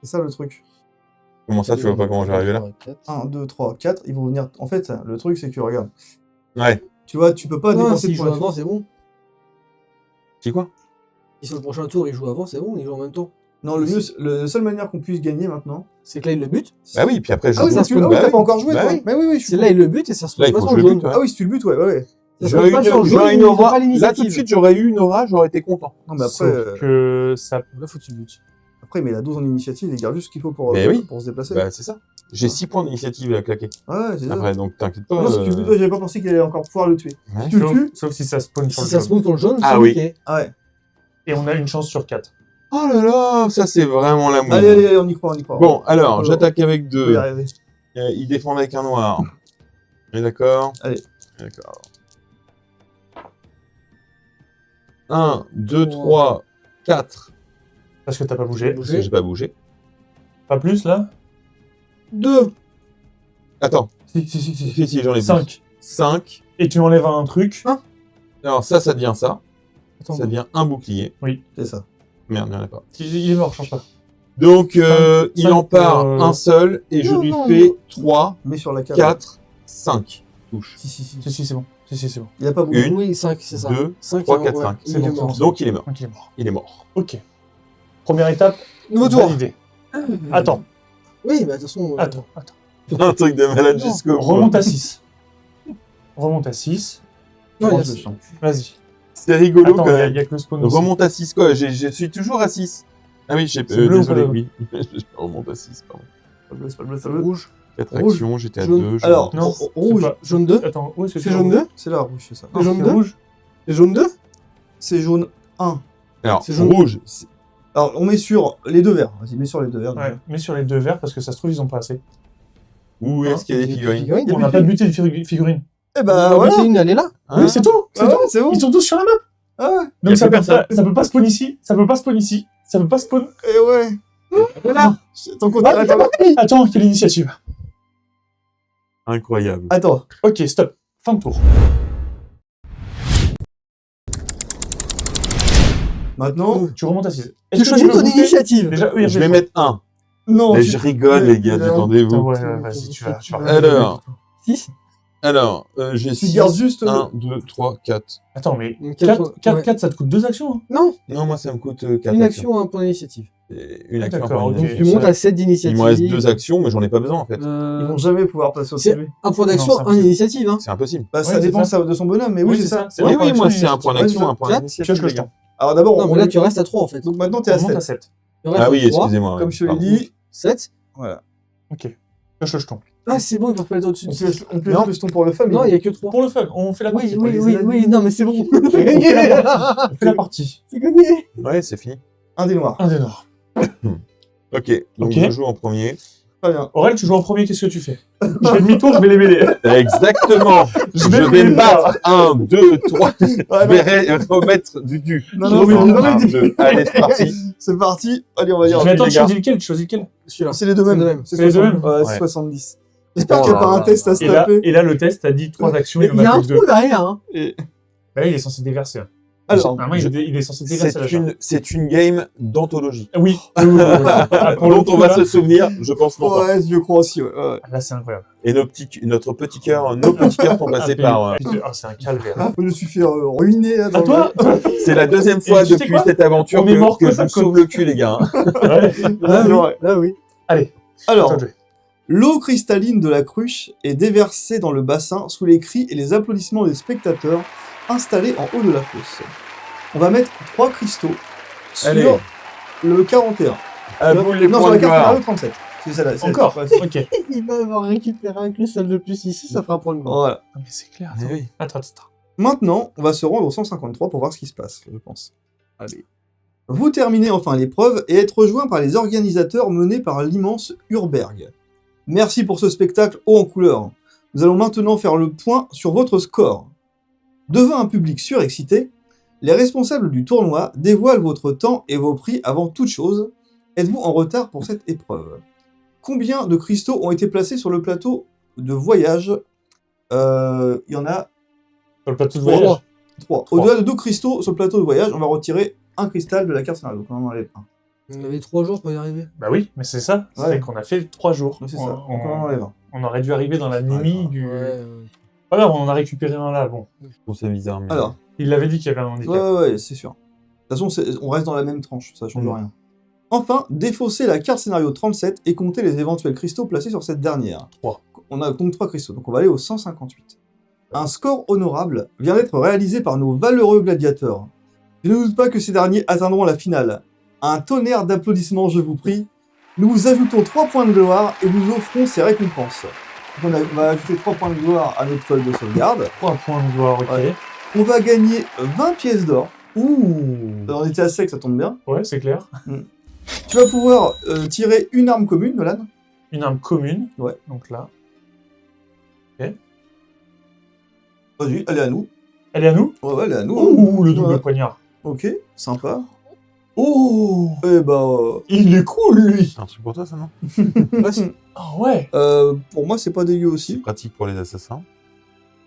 C'est ça le truc. Comment ça, tu vois pas comment j'arrive là? 1, 2, 3, 4. Ils vont venir. En fait, le truc, c'est que regarde. Ouais. Tu vois, tu peux pas Non, dépenser s'il de joue points. avant, c'est bon. C'est quoi? Si sur le prochain tour, il joue avant, c'est bon, il joue en même temps. Non, le mieux, la seule manière qu'on puisse gagner maintenant. C'est que là, il le bute. Bah oui, puis après, je Ah oui, joue ça un se coup. peut. Ah Bah oui, t'as oui. pas encore joué, Bah toi. oui. Mais oui, oui, je suis C'est là, il le bute et ça se Là, passe il pas faut sur que le je le jaune. bute, ouais. Ah oui, si tu le butes, ouais, ouais. Ça se J'aurais passe eu, pas sur le jaune, j'aurais une il aura. prend pas Là, tout de l'initiative. suite, j'aurais eu une aura, j'aurais été content. Non, mais après, Sauf que ça. Là, faut que tu le butes. après, mais la 12 en initiative, il garde juste ce qu'il faut pour, Mais oui. pour se déplacer. Bah, c'est ça. J'ai 6 points d'initiative à claquer. Ouais, c'est ça. Après, donc t'inquiète pas. Non, si tu le butes, ouais, j'avais pas pensé qu'il allait encore pouvoir le tuer. Ouais. Tu le tues. Sauf si ça spawn sur Si le ça jaune. se monte sur le jaune, Ah c'est oui. niqué. Ah ouais. Et on a une chance sur 4. Oh là là, ça c'est vraiment l'amour. Allez, allez, allez, on y croit, on y croit. Bon, alors, On- j'attaque avec on peut y 2. arriver. Ils défendent avec un noir. On est d'accord? Allez. D'accord. 1, 2, 3, 4. Parce que t'as pas bougé. Parce que j'ai pas bougé. Pas plus là 2. Attends, Si, si, si, si. si, si, j'en ai plus. 5. 5. Et tu enlèves un truc. Alors ça devient ça. Attends. Ça devient un bouclier. C'est ça. Merde, il n'y en a pas. Il est mort, change pas. Donc, Cinq, il en part un seul et je Non, lui non, fais non. 3, Mais sur la carte. 4, 5 touches. Si, si, si. Si, c'est bon. Si, c'est bon. Il a pas beaucoup. Une, Oui, 5, c'est ça. 2, 5, 3, 4, 5. C'est bon, mort. c'est Donc, il est mort. Donc, il est mort. Il est mort. Ok. Première étape, Nouveau tour. validé. Attends, Oui, bah de toute façon. attends. Un truc de malade Non. jusqu'au bout. Remonte à 6. Remonte à 6. Non, Je il y a- pense le champ. Vas-y. C'est rigolo Attends, quand il même. y a que le spawn aussi. Remonte à 6 quoi. Je suis toujours à 6. Ah oui, C'est bleu ou désolé, pas oui. Je remonte à 6, pardon. Pas le bleu, c'est pas le bleu, c'est pas le bleu. Rouge. 4 Rouge, actions, j'étais à jaune. 2. Alors, Non, rouge. c'est pas- Jaune 2. Attends, où est-ce que C'est tu jaune 2. C'est là, rouge, c'est ça. C'est jaune C'est 2. rouge. C'est jaune 2. C'est jaune 1. Alors, C'est jaune. rouge, Alors, on met sur les deux verts. Vas-y, mets sur les deux verts. Ouais, mets sur les deux verts parce que ça se trouve, ils ont pas assez. où est-ce qu'il y a des figurines On n'a pas de buté de figurines. Eh bah, La voilà. bouteille, elle est là. Hein? Oui, c'est tout. C'est Ah ouais, tout. c'est bon. Ils sont tous sur la map. Ah ouais. Y a Donc ça plus peut, personne. pas, ça peut pas spawn ici. Ça peut pas spawn ici. Ça peut pas spawn. Eh ouais. Voilà. Ton compte. Ah, Attends. Attends, quelle initiative. Incroyable. Attends. Ok, stop. Fin de tour. Maintenant. Tu remontes à 6. Tu choisis ton initiative. Déjà, oui, Je vais mettre 1. Non. Mais tu- je rigole, les gars, Non. détendez-vous. Ouais, vas-y, tu vas. Alors. 6. Alors, j'ai Tu 6. gardes juste. 1, 2, 3, 4. Attends, mais Quatre, 4, ouais. 4, ça te coûte 2 actions. Hein. Non, Non, moi, ça me coûte 4 une actions. action, un point d'initiative. Une action. D'accord, par ok. Donc initiative. tu montes à 7 Il d'initiative. me reste 2 actions, mais j'en ai pas besoin, en fait. Ils vont jamais pouvoir passer c'est- au-dessus. Un point Non, d'action, c'est un impossible. initiative. Hein. C'est impossible. Bah, ça Ouais, c'est dépend ça. de son bonhomme, mais oui, c'est ça. C'est Oui, un point oui, moi, d'action, c'est un point Ouais, d'action, c'est un point ça. d'initiative. Pioche le les gars. jeton. Alors d'abord, Non, on mais là met- tu restes à 3 en fait. Donc maintenant, t'es On à remonte 7. à 7. Ah oui, excusez-moi. Comme je te l'ai pardon. dit. 7. Voilà. Ok. Pioche le jeton. Ah, c'est bon, ils peuvent pas être au-dessus. On pioche Non. le jeton pour le fun. Non, il y a que 3. Pour le fun, on fait la partie. Non, mais c'est bon. On fait la partie. C'est gagné. Ouais, c'est fini. Un des noirs. Un des noirs. Ok, donc Ok. je joue en premier. Très bien. Aurel, tu joues en premier, qu'est-ce que tu fais? Je fais demi-tour, je vais les mêler. Exactement. je vais vais les battre 1, 2, 3. Ouais, Je vais remettre du. Non, non, non, non, Un, deux. Allez, c'est parti. C'est parti. Allez, on va dire. Mais attends, les tu gars. choisis lequel? Tu choisis lequel? Celui-là. C'est les deux C'est les mêmes. deux mêmes. C'est C'est les deux 60. mêmes Ouais, Ouais. c'est 70. J'espère Oh qu'il n'y a là pas un là. test à se Et là, taper. le test a dit 3 actions, Mais il il en y a a un plus que 2. trou derrière. Hein. Et- Bah, il est censé déverser. Alors, Normalement, il est censé déverser la charge. C'est une game d'anthologie. Oui. Ah, pour le Dont coup, on va là- se souvenir, je pense longtemps. ouais, je crois aussi. Ouais. Ouais. Là, c'est incroyable. Et nos petits cœurs sont passés par. Ah, c'est un calvaire. Je me suis fait ruiner. Là, Ah, dans toi, C'est la deuxième fois Et tu sais depuis quoi cette aventure On est mort que côte je à me côte. sauve le cul, les gars. hein. Ouais. Là, c'est vrai. Là, oui. Alors, Attends, l'eau cristalline de la cruche est déversée dans le bassin sous les cris et les applaudissements des spectateurs installés en haut de la fosse. On va mettre 3 cristaux sur Allez. le 41. À Non, boule les sur points la de carte gloire. scénario 37. C'est celle-là. c'est- Encore. ouais, c'est- Ok. Il va avoir récupéré un cristal de plus ici, ça fera un point de mort. Voilà. Ah, mais c'est clair. Eh Attends. oui. Attends. Maintenant, on va se rendre au 153 pour voir ce qui se passe, je pense. Allez. Vous terminez enfin l'épreuve et êtes rejoint par les organisateurs menés par l'immense Urberg. Merci pour ce spectacle haut en couleur. Nous allons maintenant faire le point sur votre score. Devant un public surexcité, les responsables du tournoi dévoilent votre temps et vos prix avant toute chose. Êtes-vous en retard pour cette épreuve? Combien de cristaux ont été placés sur le plateau de voyage? Il y en a Sur le plateau de 3. voyage. 3. Au-delà de 2 cristaux sur le plateau de voyage, on va retirer un cristal de la carte scénario. Donc on en enlève un. On avait 3 jours pour y arriver. Bah oui, mais c'est ça. C'est Ouais. qu'on a fait 3 jours. Donc c'est ça. Donc on en On, enlève un. on aurait dû arriver dans la nuit du. Ouais. Pas grave, on en a récupéré un là. Bon. Je trouve ça bizarre. Mais... Alors, Il l'avait dit qu'il y avait un handicap. ouais, c'est sûr. De toute façon, on reste dans la même tranche, ça change rien. Enfin, défausser la carte scénario 37 et compter les éventuels cristaux placés sur cette dernière. 3. On a donc 3 cristaux, donc on va aller au 158. Un score honorable vient d'être réalisé par nos valeureux gladiateurs. Je ne doute pas que ces derniers atteindront la finale. Un tonnerre d'applaudissements, je vous prie. Nous vous ajoutons 3 points de gloire et vous offrons ces récompenses. Donc on va ajouter 3 points de gloire à notre feuille de sauvegarde. 3 points de gloire, ok. Ouais. On va gagner 20 pièces d'or. Ouh. On était à sec, ça tombe bien. Ouais, c'est clair. Tu vas pouvoir tirer une arme commune, Nolan. Une arme commune. Ouais. Donc là. Vas-y, elle est à nous. Elle est à nous? Ouais, elle est à nous. Ouh, le double Ouais. poignard. Ok, sympa. Oh, Eh bah, il est cool, lui. C'est un truc pour toi, ça, non? Ah ouais. pour moi, c'est pas dégueu C'est aussi. pratique pour les assassins.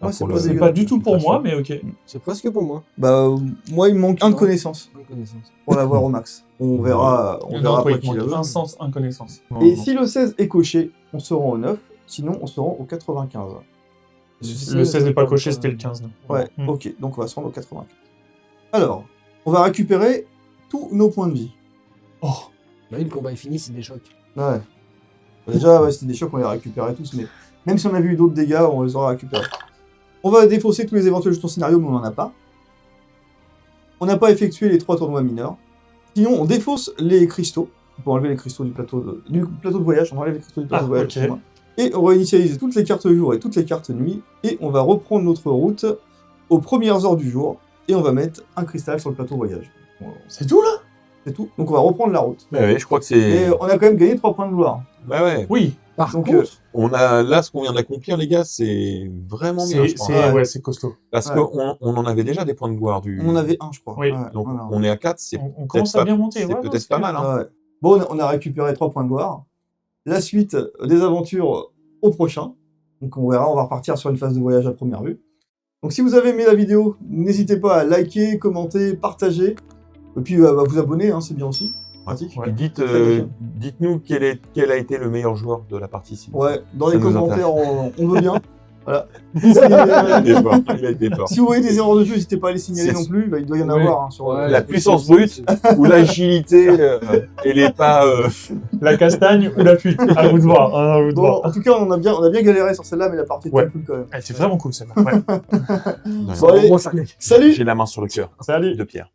Moi, c'est pour pas le- C'est dégueulasse. pas du tout pour moi, mais ok. C'est presque pour moi. Bah, moi, il me manque un de Ouais. connaissance Bonne connaissance. pour l'avoir au max. On verra Non, après il qui manque l'a. un sens, une connaissance. Et si le 16 est coché, on se rend au 9, sinon on se rend au 95. Le 16 n'est pas coché, c'était le 15. Ouais, Mm. ok, donc on va se rendre au 95. Alors, on va récupérer tous nos points de vie. Oh, Bah oui, le combat est fini, c'est des chocs. Ouais. Déjà, ouais, c'était des chocs, on les récupérait tous, mais même si on avait eu d'autres dégâts, on les aura récupérés. On va défausser tous les éventuels jetons scénario, mais on n'en a pas. On n'a pas effectué les 3 tournois mineurs. Sinon, on défausse les cristaux. On peut enlever les cristaux du plateau de voyage. On enlève les cristaux du plateau Ah, de voyage. ok. excuse-moi. Et on va initialiser toutes les cartes jour et toutes les cartes nuit. Et on va reprendre notre route aux premières heures du jour. Et on va mettre un cristal sur le plateau voyage. Bon, c'est tout là? c'est tout. Donc on va reprendre la route. Ouais, je crois que Et c'est. on a quand même gagné 3 points de gloire. Bah ouais. Oui, Par Donc, contre, On a là ce qu'on vient d'accomplir, les gars, c'est vraiment bien. Je crois. Ouais. c'est costaud. Parce Ouais. qu'on en avait déjà des points de gloire du. On en avait un, je crois. Oui. Ouais, Donc voilà. on est à 4, c'est On commence à pas- bien monter. c'est ouais, non, peut-être c'est pas bien. mal. Hein. Ouais. Bon, on a récupéré 3 points de gloire. La suite des aventures au prochain. Donc on verra, on va repartir sur une phase de voyage à première vue. Donc si vous avez aimé la vidéo, n'hésitez pas à liker, commenter, partager. Et puis vous abonner, hein, c'est bien aussi. Pratique. Ouais. Et dites, Très bien. dites-nous quel a été le meilleur joueur de la partie. Si Ouais, dans Ça les nous commentaires, on veut bien. Voilà. il a été fort. Il a été fort. Si vous voyez des erreurs de jeu, n'hésitez pas à les signaler C'est- non plus. Bah, il doit y en Oui. avoir. Hein, sur, Ouais, La c'est puissance possible, brute ou l'agilité et les pas. La castagne ou la fuite? À vous de voir. Hein, à vous de Bon, voir. en tout cas, on a bien galéré sur celle-là, mais la partie était Ouais. cool quand même. C'est vraiment cool celle-là. Ouais. Bon, allez, Bon, ça l'est. salut! J'ai la main sur le cœur Salut. de Pierre.